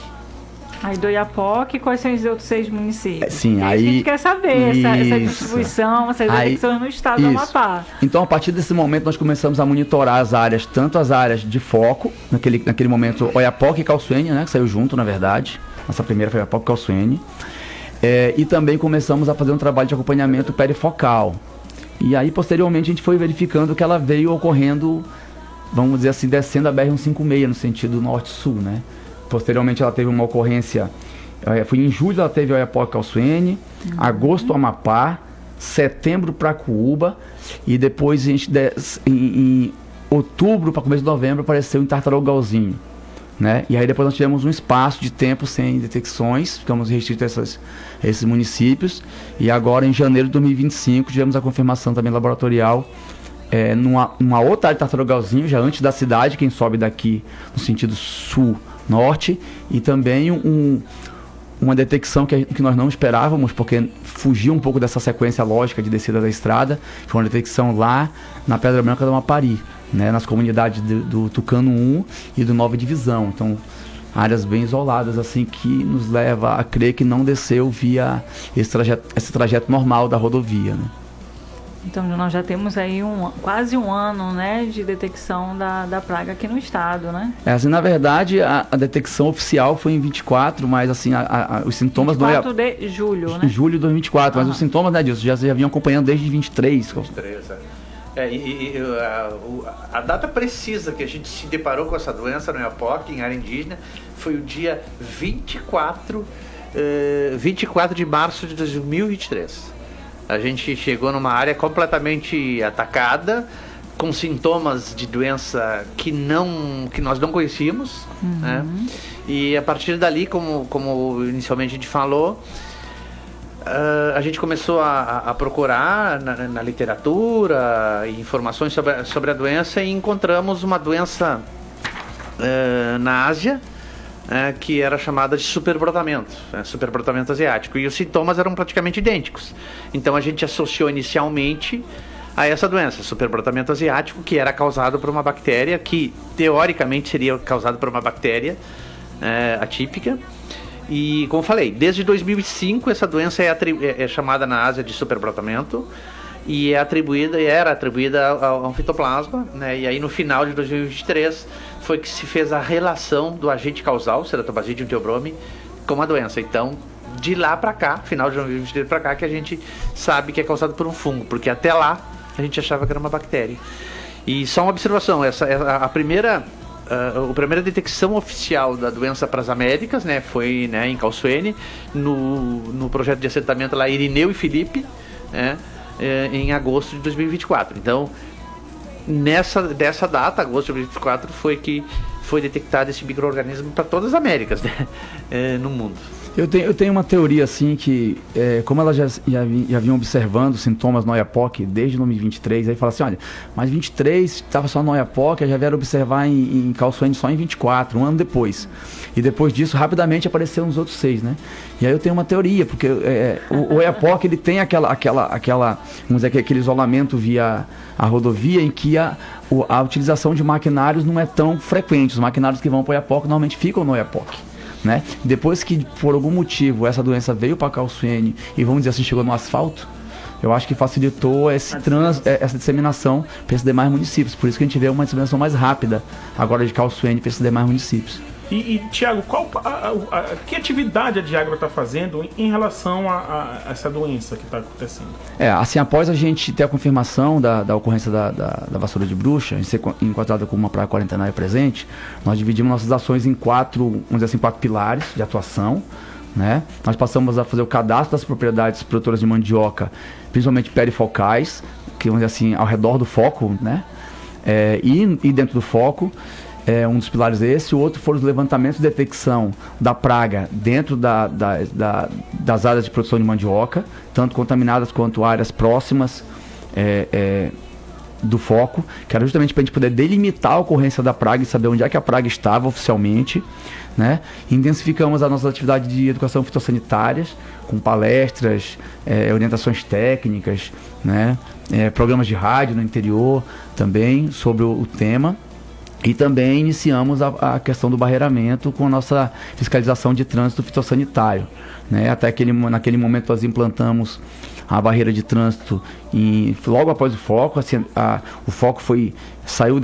Aí do Iapoc, quais são os outros 6 municípios? Sim, aí a gente quer saber essa distribuição, essas detecções no estado do Amapá. Então, a partir desse momento, nós começamos a monitorar as áreas, tanto as áreas de foco, naquele momento, Oiapoque e Calçuene, né, que saiu junto, na verdade. Nossa primeira foi Oiapoque e Calçuene. E também começamos a fazer um trabalho de acompanhamento perifocal, E aí, posteriormente, a gente foi verificando que ela veio ocorrendo, vamos dizer assim, descendo a BR-156 no sentido norte-sul, né? Posteriormente, ela teve uma ocorrência, foi em julho, ela teve Oiapoque Calçoene, agosto Amapá, setembro Pracuúba, e depois em outubro para começo de novembro apareceu em Tartarugalzinho, né? E aí depois nós tivemos um espaço de tempo sem detecções, ficamos restritos a esses municípios, e agora em janeiro de 2025 tivemos a confirmação também laboratorial numa outra área de Tartarugalzinho, já antes da cidade, quem sobe daqui no sentido sul-norte, e também uma detecção que nós não esperávamos, porque fugiu um pouco dessa sequência lógica de descida da estrada. Foi uma detecção lá na Pedra Branca do Amapari, né, nas comunidades do Tucano 1 e do Nova Divisão. Então, áreas bem isoladas, assim, que nos leva a crer que não desceu via esse trajeto normal da rodovia, né? Então nós já temos aí quase um ano, né, de detecção da praga aqui no estado, né? Assim, na verdade, a detecção oficial foi em 24, mas assim, os sintomas... 24 de julho, né? Em julho de 2024, mas os sintomas, né, disso, já vinham acompanhando desde 23. A data precisa que a gente se deparou com essa doença no Oiapoque, em área indígena, foi o dia 24 de março de 2023. A gente chegou numa área completamente atacada, com sintomas de doença que nós não conhecíamos, né? E a partir dali, como inicialmente a gente falou, a gente começou a procurar na literatura informações sobre a doença, e encontramos uma doença na Ásia, que era chamada de superbrotamento, superbrotamento asiático, e os sintomas eram praticamente idênticos. Então a gente associou inicialmente a essa doença, superbrotamento asiático, que era causado por uma bactéria, que teoricamente seria causado por uma bactéria atípica. E como falei, desde 2005 essa doença é chamada na Ásia de superbrotamento, e era atribuída ao fitoplasma, né? E aí no final de 2023 foi que se fez a relação do agente causal, Ceratobasidium theobrome, com a doença. Então, de lá para cá, final de 2023 para cá, que a gente sabe que é causado por um fungo, porque até lá a gente achava que era uma bactéria. E só uma observação, essa é a primeira detecção oficial da doença para as Américas, né, foi, né, em Calçoene, no projeto de assentamento lá Irineu e Felipe, né, em agosto de 2024. Então, dessa data, agosto de 2024, foi que foi detectado esse micro-organismo para todas as Américas, né, no mundo. Eu tenho uma teoria assim que, como elas já vinham observando sintomas no Oiapoque desde 2023, aí fala assim, olha, mas 23 estava só no Oiapoque, já vieram observar em Calçoene só em 24, um ano depois. E depois disso, rapidamente apareceram os outros 6, né? E aí eu tenho uma teoria, porque o Oiapoque, ele tem vamos dizer, aquele isolamento via a rodovia, em que a utilização de maquinários não é tão frequente. Os maquinários que vão para o Oiapoque normalmente ficam no Oiapoque, né? Depois que, por algum motivo, essa doença veio para Calçoene e, vamos dizer assim, chegou no asfalto, eu acho que facilitou essa disseminação para esses demais municípios. Por isso que a gente vê uma disseminação mais rápida agora de Calçoene para esses demais municípios. E Tiago, que atividade a Diagro está fazendo em relação a essa doença que está acontecendo? Assim, após a gente ter a confirmação da ocorrência da vassoura de bruxa, em ser enquadrada como uma praga quarentenária presente, nós dividimos nossas ações em 4 pilares de atuação, né? Nós passamos a fazer o cadastro das propriedades produtoras de mandioca, principalmente perifocais, que, vamos dizer assim, ao redor do foco, né? E dentro do foco. Um dos pilares é esse. O outro foram os levantamentos de detecção da praga dentro das áreas de produção de mandioca, tanto contaminadas quanto áreas próximas do foco, que era justamente para a gente poder delimitar a ocorrência da praga e saber onde é que a praga estava oficialmente, né? Intensificamos as nossas atividades de educação fitossanitárias, com palestras, orientações técnicas, né? Programas de rádio no interior também sobre o tema. E também iniciamos a questão do barreiramento com a nossa fiscalização de trânsito fitossanitário, né? Até naquele momento nós implantamos a barreira de trânsito logo após o foco. Assim, o foco saiu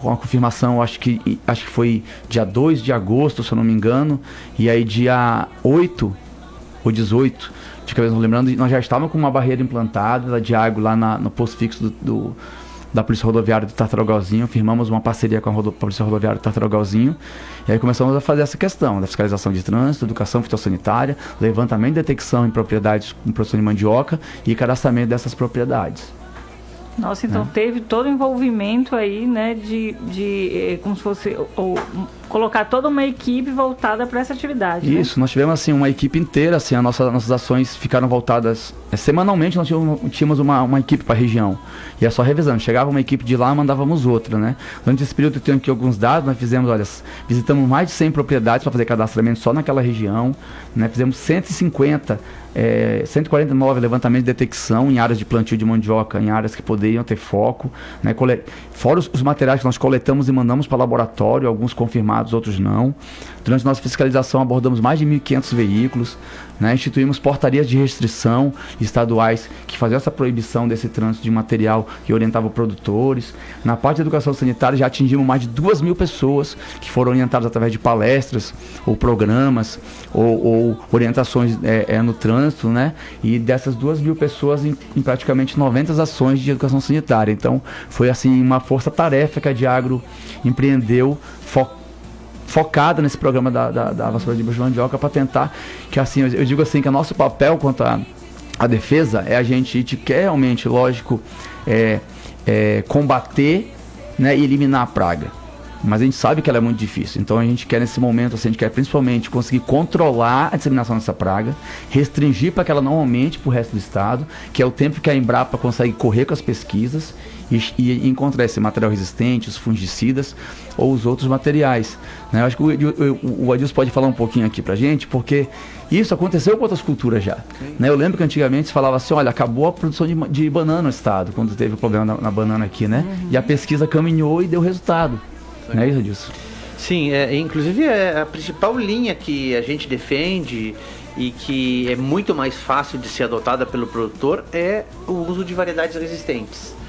com a confirmação, acho que foi dia 2 de agosto, se eu não me engano, e aí dia 8 ou 18 de cabeça não lembrando, nós já estávamos com uma barreira implantada da Diagro lá no posto fixo da Polícia Rodoviária do Tartarugalzinho, firmamos uma parceria com a Polícia Rodoviária do Tartarugalzinho, e aí começamos a fazer essa questão da fiscalização de trânsito, educação fitossanitária, levantamento e detecção em propriedades com produção de mandioca e cadastramento dessas propriedades. Nossa, então teve todo o envolvimento aí, né, de como se fosse colocar toda uma equipe voltada para essa atividade. Isso, nós tivemos assim uma equipe inteira, assim, nossas ações ficaram voltadas semanalmente. Nós tínhamos uma equipe para a região e é só revisando. Chegava uma equipe de lá, mandávamos outra, né? Durante esse período eu tenho aqui alguns dados. Nós fizemos, visitamos mais de 100 propriedades para fazer cadastramento só naquela região, né? Fizemos 149 levantamentos de detecção em áreas de plantio de mandioca, em áreas que poderiam ter foco, né? Fora os materiais que nós coletamos e mandamos para laboratório, alguns confirmados, outros não. Durante nossa fiscalização abordamos mais de 1.500 veículos, né? Instituímos portarias de restrição estaduais que faziam essa proibição desse trânsito de material que orientava produtores. Na parte de educação sanitária já atingimos mais de 2.000 pessoas que foram orientadas através de palestras ou programas ou orientações no trânsito, né? E dessas 2.000 pessoas em praticamente 90 ações de educação sanitária. Então foi assim uma força-tarefa que a Diagro empreendeu focada nesse programa da vassoura de mandioca para tentar que, assim, eu digo assim, que o nosso papel quanto à defesa a gente quer realmente, lógico, combater, né, e eliminar a praga. Mas a gente sabe que ela é muito difícil. Então a gente quer nesse momento, assim, a gente quer principalmente conseguir controlar a disseminação dessa praga, restringir para que ela não aumente para o resto do estado, que é o tempo que a Embrapa consegue correr com as pesquisas e encontrar esse material resistente, os fungicidas ou os outros materiais, né? Eu acho que o Adilson pode falar um pouquinho aqui pra gente, porque isso aconteceu com outras culturas já, né? Eu lembro que antigamente se falava assim, olha, acabou a produção de banana no estado, quando teve o problema na banana aqui, né? E a pesquisa caminhou e deu resultado, não é isso, Adilson? Sim, inclusive a principal linha que a gente defende e que é muito mais fácil de ser adotada pelo produtor é o uso de variedades resistentes.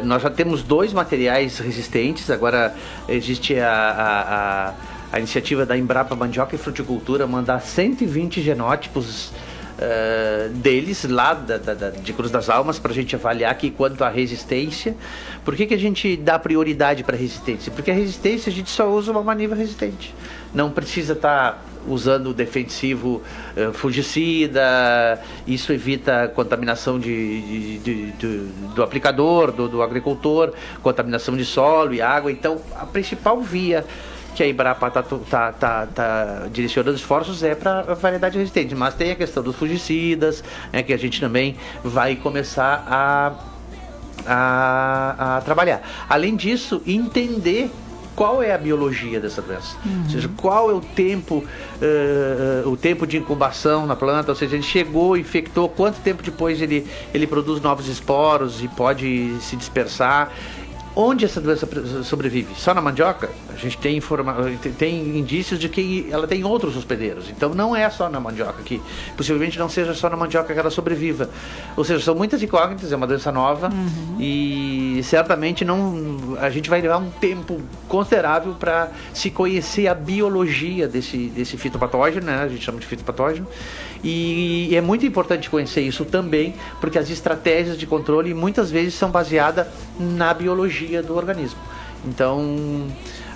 Nós já temos 2 materiais resistentes. Agora existe a iniciativa da Embrapa Mandioca e Fruticultura mandar 120 genótipos deles lá de Cruz das Almas para a gente avaliar aqui quanto à resistência. Por que a gente dá prioridade para a resistência? Porque a resistência a gente só usa uma maniva resistente, não precisa estar usando defensivo fungicida. Isso evita contaminação do aplicador, do agricultor, contaminação de solo e água. Então a principal via que a Embrapa está direcionando esforços é para a variedade resistente, mas tem a questão dos fungicidas, né, que a gente também vai começar a trabalhar. Além disso, entender qual é a biologia dessa doença, ou seja, qual é o tempo de incubação na planta, ou seja, ele chegou, infectou, quanto tempo depois ele produz novos esporos e pode se dispersar. Onde essa doença sobrevive? Só na mandioca? A gente tem indícios de que ela tem outros hospedeiros. Então não é só na mandioca, que possivelmente não seja só na mandioca que ela sobreviva. Ou seja, são muitas incógnitas, é uma doença nova e certamente a gente vai levar um tempo considerável para se conhecer a biologia desse fitopatógeno, né? A gente chama de fitopatógeno. E é muito importante conhecer isso também, porque as estratégias de controle muitas vezes são baseadas na biologia do organismo. Então,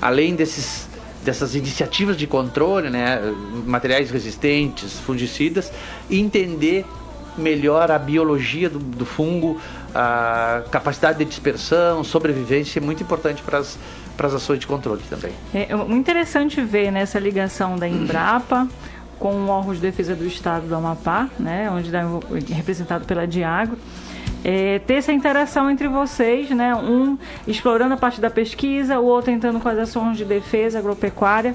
além dessas iniciativas de controle, né, materiais resistentes, fungicidas, entender melhor a biologia do fungo, a capacidade de dispersão, sobrevivência é muito importante para as ações de controle também. É interessante ver nessa ligação da Embrapa com o órgão de defesa do estado do Amapá, né, onde é representado pela Diagro, ter essa interação entre vocês, né, um explorando a parte da pesquisa, o outro entrando com as ações de defesa agropecuária.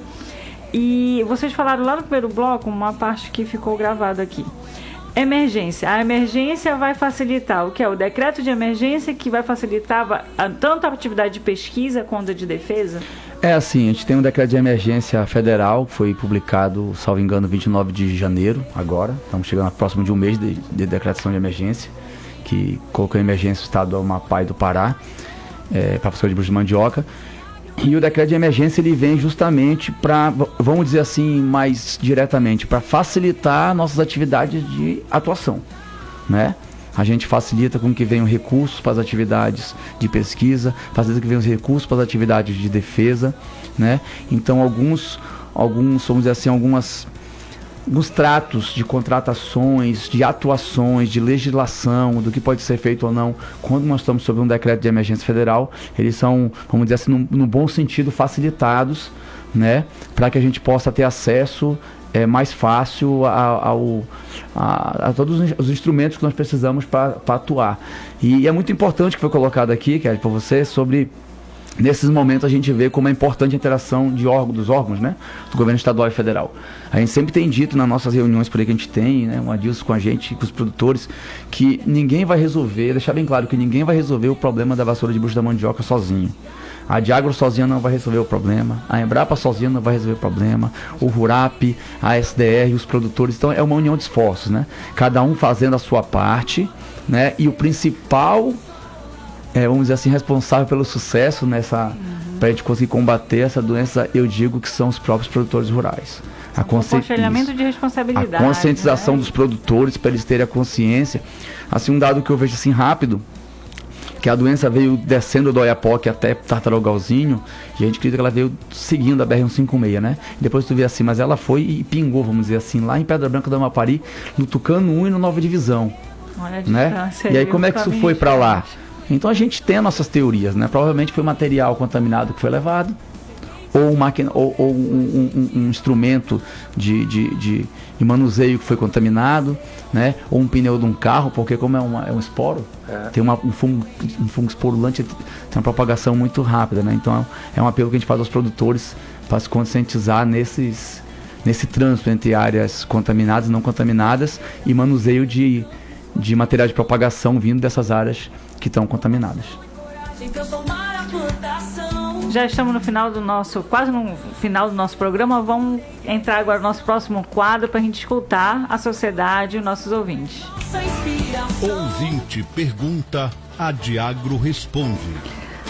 E vocês falaram lá no primeiro bloco uma parte que ficou gravada aqui. Emergência. A emergência vai facilitar o que é o decreto de emergência, que vai facilitar tanto a atividade de pesquisa quanto a de defesa? É assim, a gente tem um decreto de emergência federal, que foi publicado, salvo engano, 29 de janeiro, agora. Estamos chegando próximo de um mês de decretação de emergência, que colocou em emergência o estado do Amapá e do Pará, para a pessoa de mandioca. E o decreto de emergência ele vem justamente para, vamos dizer assim, mais diretamente, para facilitar nossas atividades de atuação, né? A gente facilita com que venham recursos para as atividades de pesquisa, facilita que venham recursos para as atividades de defesa, né? Então alguns, vamos dizer assim, alguns tratos de contratações, de atuações, de legislação, do que pode ser feito ou não, quando nós estamos sob um decreto de emergência federal, eles são, vamos dizer assim, no bom sentido, facilitados, né? Para que a gente possa ter acesso mais fácil a todos os instrumentos que nós precisamos para atuar. E é muito importante que foi colocado aqui, Kelly, para você, sobre nesses momentos a gente vê como é importante a interação dos órgãos, né, do governo estadual e federal. A gente sempre tem dito nas nossas reuniões por aí que a gente tem, né, o Adilson com a gente, com os produtores, que ninguém vai resolver, deixar bem claro que ninguém vai resolver o problema da vassoura de bucho da mandioca sozinho. A Diagro sozinha não vai resolver o problema, a Embrapa sozinha não vai resolver o problema, o RURAP, a SDR, os produtores. Então é uma união de esforços, né? Cada um fazendo a sua parte, né? E o principal, vamos dizer assim, responsável pelo sucesso para a gente conseguir combater essa doença, eu digo que são os próprios produtores rurais. Compartilhamento de responsabilidade. A conscientização, né, dos produtores, para eles terem a consciência. Assim, um dado que eu vejo assim rápido, que a doença veio descendo do Oiapoque até Tartarugalzinho, e a gente acredita que ela veio seguindo a BR-156, né? Depois tu vê assim, mas ela foi e pingou, vamos dizer assim, lá em Pedra Branca do Amapari, no Tucano 1 e no Nova Divisão. Olha a distância, né? E aí como é que isso foi para lá? Então a gente tem nossas teorias, né? Provavelmente foi material contaminado que foi levado, ou um instrumento de manuseio que foi contaminado, né? Ou um pneu de um carro, porque como é um esporo, tem um fungo esporulante, tem uma propagação muito rápida, né? Então é um apelo que a gente faz aos produtores para se conscientizar nesse trânsito entre áreas contaminadas e não contaminadas e manuseio de material de propagação vindo dessas áreas que estão contaminadas. Já estamos no final quase no final do nosso programa. Vamos entrar agora no nosso próximo quadro para a gente escutar a sociedade e os nossos ouvintes. Ouvinte pergunta, a Diagro responde.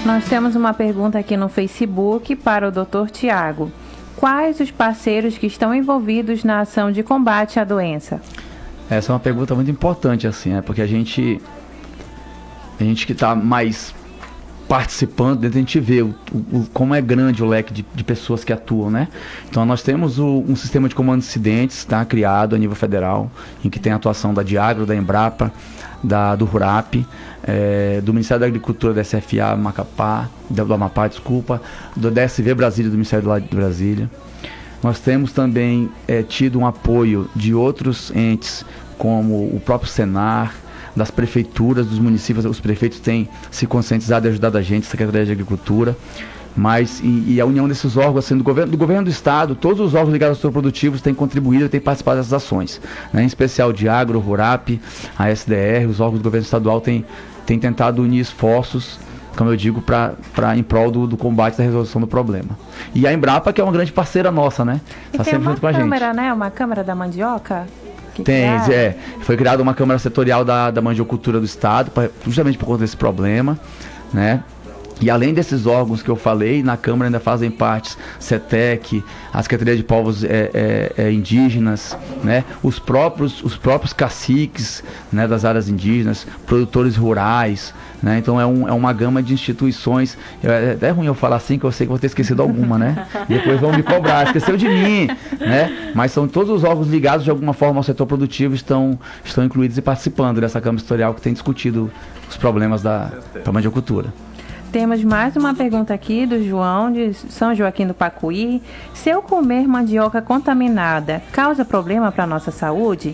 Nós temos uma pergunta aqui no Facebook para o Dr. Tiago. Quais os parceiros que estão envolvidos na ação de combate à doença? Essa é uma pergunta muito importante, assim, porque a gente que está mais participando, a gente vê como é grande o leque de pessoas que atuam, né? Então nós temos um sistema de comando de incidentes, tá, criado a nível federal, em que tem a atuação da Diagro, da Embrapa, do RURAP, do Ministério da Agricultura, da SFA Macapá, do Amapá, desculpa, do DSV Brasília, do Ministério de Brasília. Nós temos também tido um apoio de outros entes, como o próprio Senar, das prefeituras, dos municípios. Os prefeitos têm se conscientizado e ajudado a gente, Secretaria de Agricultura, e a união desses órgãos, assim, do governo do estado, todos os órgãos ligados ao setor produtivo têm contribuído e têm participado dessas ações, né? Em especial o Diagro, o RURAP, a SDR, os órgãos do governo estadual têm tentado unir esforços, como eu digo, em prol do combate e da resolução do problema. E a Embrapa, que é uma grande parceira nossa, né? Está sempre junto com a gente. Tem uma câmara, né? Uma câmara da mandioca? Foi criada uma Câmara Setorial da Mandiocultura do Estado, justamente por conta desse problema, né? E além desses órgãos que eu falei, na Câmara ainda fazem parte CETEC, a Secretaria de Povos Indígenas, né? Os próprios caciques, né, das áreas indígenas, produtores rurais, né? Então é uma gama de instituições. É ruim eu falar assim, que eu sei que vou ter esquecido alguma, né? Depois vão me cobrar, esqueceu de mim, né? Mas são todos os órgãos ligados de alguma forma ao setor produtivo, estão incluídos e participando dessa Câmara Setorial que tem discutido os problemas da mandiocultura. Temos mais uma pergunta aqui do João, de São Joaquim do Pacuí. Se eu comer mandioca contaminada, causa problema para a nossa saúde?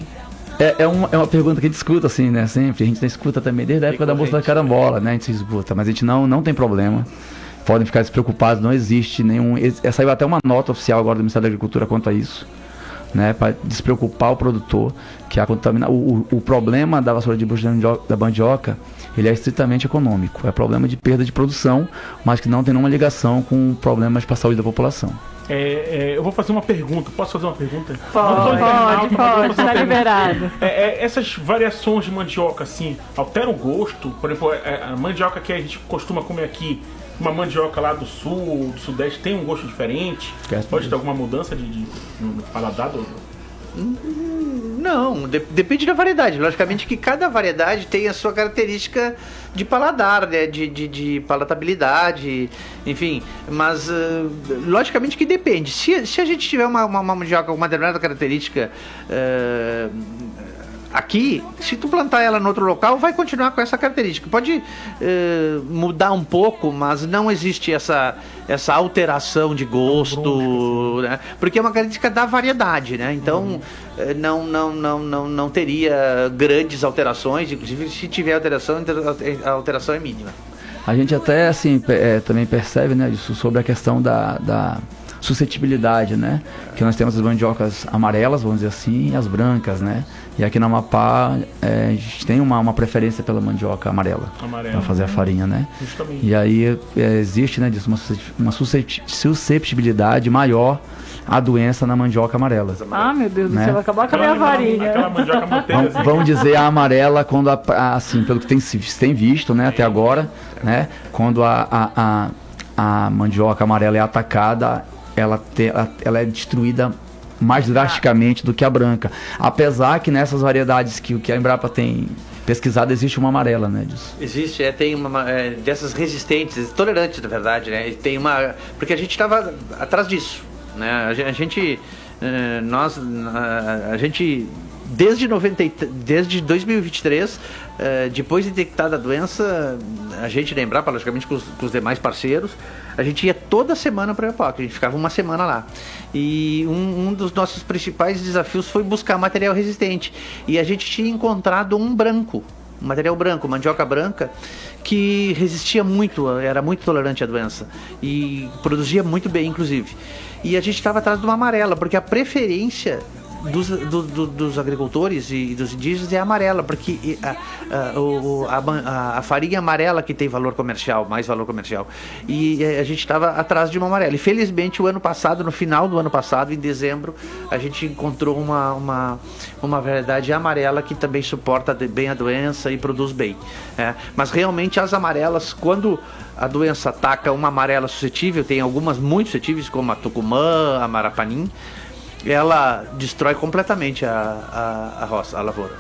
É uma pergunta que a gente escuta, assim, né? Sempre. A gente escuta também desde a época da bolsa da carambola, né? A gente se escuta, mas a gente não tem problema. Podem ficar despreocupados, não existe nenhum... Saiu até uma nota oficial agora do Ministério da Agricultura quanto a isso, né? Para despreocupar o produtor, que o problema da vassoura de bucho da mandioca, ele é estritamente econômico. É problema de perda de produção, mas que não tem nenhuma ligação com problemas para a saúde da população. Eu vou fazer uma pergunta. Posso fazer uma pergunta? Pode, tá liberado. Essas variações de mandioca, assim, alteram o gosto? Por exemplo, a mandioca que a gente costuma comer aqui, uma mandioca lá do sul, do sudeste, tem um gosto diferente? Pode ter alguma mudança no paladar do... Não, depende da variedade. Logicamente que cada variedade tem a sua característica de paladar, né? de palatabilidade, enfim. Mas, logicamente que depende. Se a gente tiver uma mandioca com uma determinada característica aqui, se tu plantar ela em outro local, vai continuar com essa característica. Pode mudar um pouco, mas não existe essa alteração de gosto, né? Porque é uma característica da variedade, né? Então não teria grandes alterações. Inclusive, se tiver alteração, a alteração é mínima. A gente até assim também percebe, né, isso sobre a questão da suscetibilidade, né? Que nós temos as mandiocas amarelas, vamos dizer assim, e as brancas, né? E aqui na Amapá a gente tem uma preferência pela mandioca amarela para fazer a farinha, né? Justamente. E aí existe, né, disso, uma susceptibilidade maior à doença na mandioca amarela. Ah, meu Deus do né? céu, vai acabar com a minha farinha. Aquela mandioca manteiga. Vamos dizer a amarela quando, assim, pelo que tem visto, né, até agora, né? Quando a mandioca amarela é atacada, ela é destruída mais drasticamente do que a branca. Apesar que nessas variedades que a Embrapa tem pesquisado, existe uma amarela, né, disso? Existe, tem uma dessas resistentes, tolerantes, na verdade, né? Tem uma... Porque a gente estava atrás disso, né? A gente desde 2023, depois de detectada a doença, a gente da Embrapa, logicamente com os demais parceiros, a gente ia toda semana para o EPOC, a gente ficava uma semana lá. E um dos nossos principais desafios foi buscar material resistente. E a gente tinha encontrado um material branco, mandioca branca, que resistia muito, era muito tolerante à doença e produzia muito bem, inclusive. E a gente estava atrás de uma amarela, porque a preferência dos agricultores e dos indígenas é amarela, porque a farinha amarela que tem valor comercial, mais valor comercial, e a gente estava atrás de uma amarela. E felizmente no final do ano passado, em dezembro, a gente encontrou uma variedade amarela que também suporta bem a doença e produz bem. Mas realmente as amarelas, quando a doença ataca uma amarela suscetível, tem algumas muito suscetíveis, como a tucumã, a marapanim, ela destrói completamente a roça, a lavoura.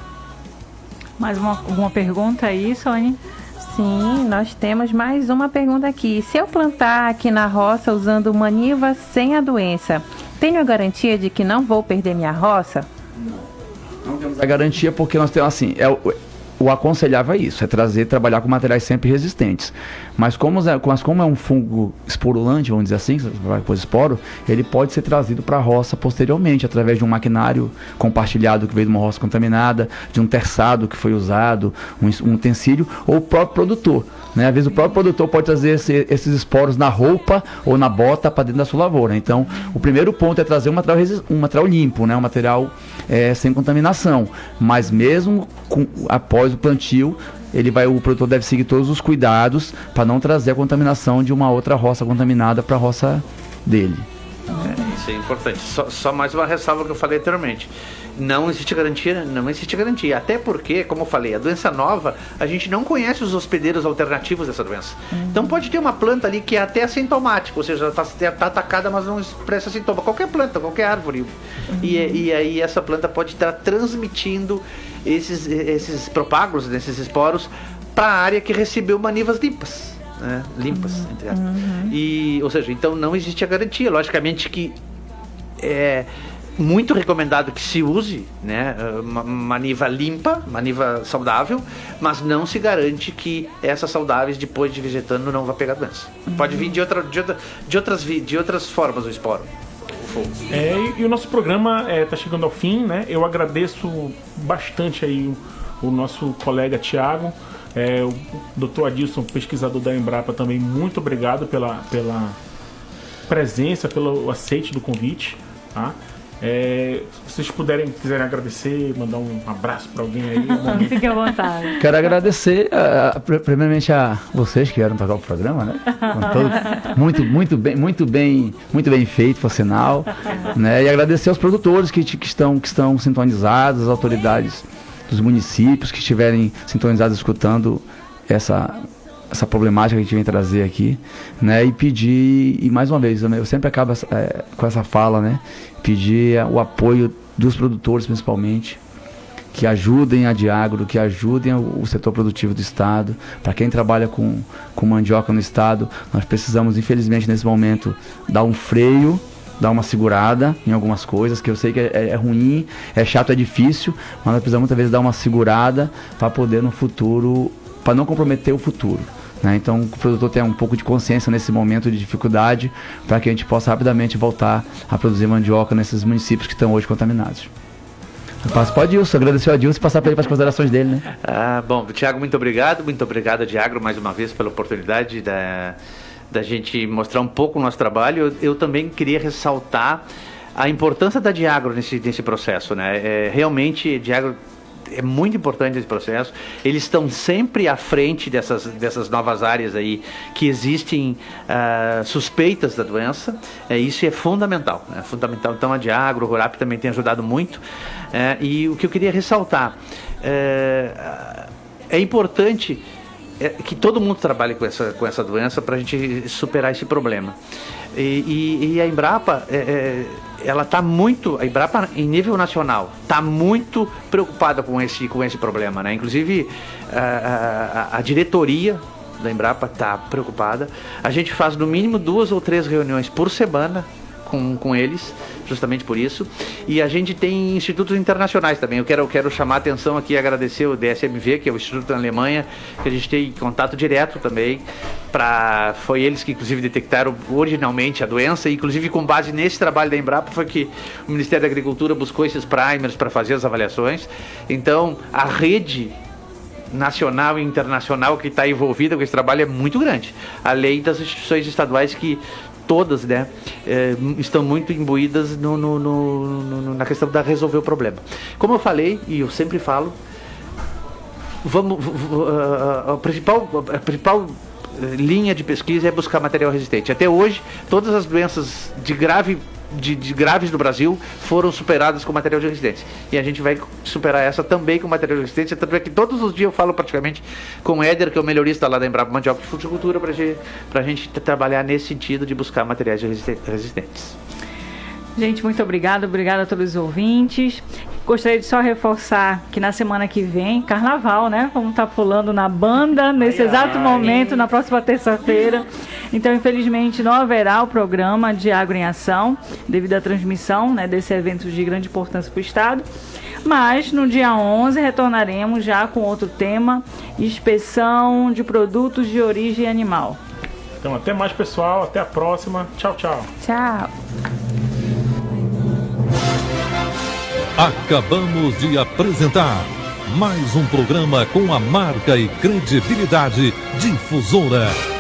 Mais alguma pergunta aí, Sônia? Sim, nós temos mais uma pergunta aqui. Se eu plantar aqui na roça usando maniva sem a doença, tenho a garantia de que não vou perder minha roça? Não temos a garantia, porque nós temos assim, o aconselhável é isso, trabalhar com materiais sempre resistentes. Mas como é um fungo esporulante, vamos dizer assim, depois esporo, ele pode ser trazido para a roça posteriormente, através de um maquinário compartilhado que veio de uma roça contaminada, de um terçado que foi usado, um utensílio, ou o próprio produtor. Né? Às vezes o próprio produtor pode trazer esses esporos na roupa ou na bota para dentro da sua lavoura. Então, o primeiro ponto é trazer um material limpo, né? Um material sem contaminação. Mas mesmo após o plantio, o produtor deve seguir todos os cuidados para não trazer a contaminação de uma outra roça contaminada para a roça dele. Isso é importante. Só mais uma ressalva que eu falei anteriormente. Não existe garantia. Até porque, como eu falei, a doença nova, a gente não conhece os hospedeiros alternativos dessa doença. Então pode ter uma planta ali que é até assintomática, ou seja, está atacada, mas não expressa sintoma. Qualquer planta, qualquer árvore. E aí essa planta pode estar transmitindo esses propágulos, esses esporos, para a área que recebeu manivas limpas. Né? Limpas, entre aspas. Ou seja, então não existe a garantia. Logicamente que é muito recomendado que se use, né, maniva limpa, maniva saudável, mas não se garante que essas saudáveis, depois de vegetando, não vai pegar doença. Pode vir de outras formas o esporo. E o nosso programa está chegando ao fim, né? Eu agradeço bastante aí o nosso colega Tiago, o Dr. Adilson, pesquisador da Embrapa, também muito obrigado pela presença, pelo aceite do convite, tá? Se vocês quiserem agradecer, mandar um abraço para alguém aí. Fique à vontade. Quero agradecer primeiramente a vocês que vieram tocar o programa, né? Muito bem feito, por sinal, né? E agradecer aos produtores que estão sintonizados, as autoridades dos municípios que estiverem sintonizados escutando essa problemática que a gente vem trazer aqui, né? E pedir, e mais uma vez, eu sempre acabo com essa fala, né? Pedir o apoio dos produtores, principalmente, que ajudem a Diagro, que ajudem o setor produtivo do Estado. Para quem trabalha com mandioca no Estado, nós precisamos, infelizmente, nesse momento, dar um freio, dar uma segurada em algumas coisas, que eu sei que é ruim, é chato, é difícil, mas nós precisamos, muitas vezes, dar uma segurada para poder, no futuro, para não comprometer o futuro. Né? Então, o produtor tenha um pouco de consciência nesse momento de dificuldade, para que a gente possa rapidamente voltar a produzir mandioca nesses municípios que estão hoje contaminados. Eu passo para o Adilson, agradecer ao Adilson e passar para ele para as considerações dele, né? Bom, Thiago, muito obrigado, Diagro, mais uma vez, pela oportunidade da gente mostrar um pouco o nosso trabalho. Eu também queria ressaltar a importância da Diagro nesse processo, né? Realmente, Diagro é muito importante esse processo. Eles estão sempre à frente dessas novas áreas aí que existem suspeitas da doença. Isso é fundamental, né? Fundamental. Então a Diagro, o Rurap também tem ajudado muito. E o que eu queria ressaltar é importante que todo mundo trabalhe com essa doença para a gente superar esse problema. E a Embrapa, a Embrapa em nível nacional está muito preocupada com esse problema, né? Inclusive a diretoria da Embrapa está preocupada. A gente faz no mínimo 2 ou 3 reuniões por semana com eles, justamente por isso. E a gente tem institutos internacionais também. Eu quero chamar a atenção aqui e agradecer o DSMV, que é o Instituto da Alemanha, que a gente tem contato direto também. Foi eles que, inclusive, detectaram originalmente a doença, e, inclusive, com base nesse trabalho da Embrapa, foi que o Ministério da Agricultura buscou esses primers para fazer as avaliações. Então, a rede nacional e internacional que está envolvida com esse trabalho é muito grande, além das instituições estaduais que todas, né, estão muito imbuídas na questão de resolver o problema. Como eu falei, e eu sempre falo, a principal linha de pesquisa é buscar material resistente. Até hoje, todas as doenças graves do Brasil foram superadas com material de resistência. E a gente vai superar essa também com material de resistência, tanto é que todos os dias eu falo praticamente com o Éder, que é o melhorista lá da Embrapa Mandioca de Fruticultura, para a gente trabalhar nesse sentido de buscar materiais resistentes. Gente, muito obrigada a todos os ouvintes. Gostaria de só reforçar que na semana que vem, carnaval, né? Vamos estar pulando na banda nesse exato momento, na próxima terça-feira. Então, infelizmente, não haverá o programa Diagro em Ação, devido à transmissão, né, desse evento de grande importância para o Estado. Mas, no dia 11, retornaremos já com outro tema, inspeção de produtos de origem animal. Então, até mais, pessoal. Até a próxima. Tchau, tchau. Tchau. Acabamos de apresentar mais um programa com a marca e credibilidade Difusora.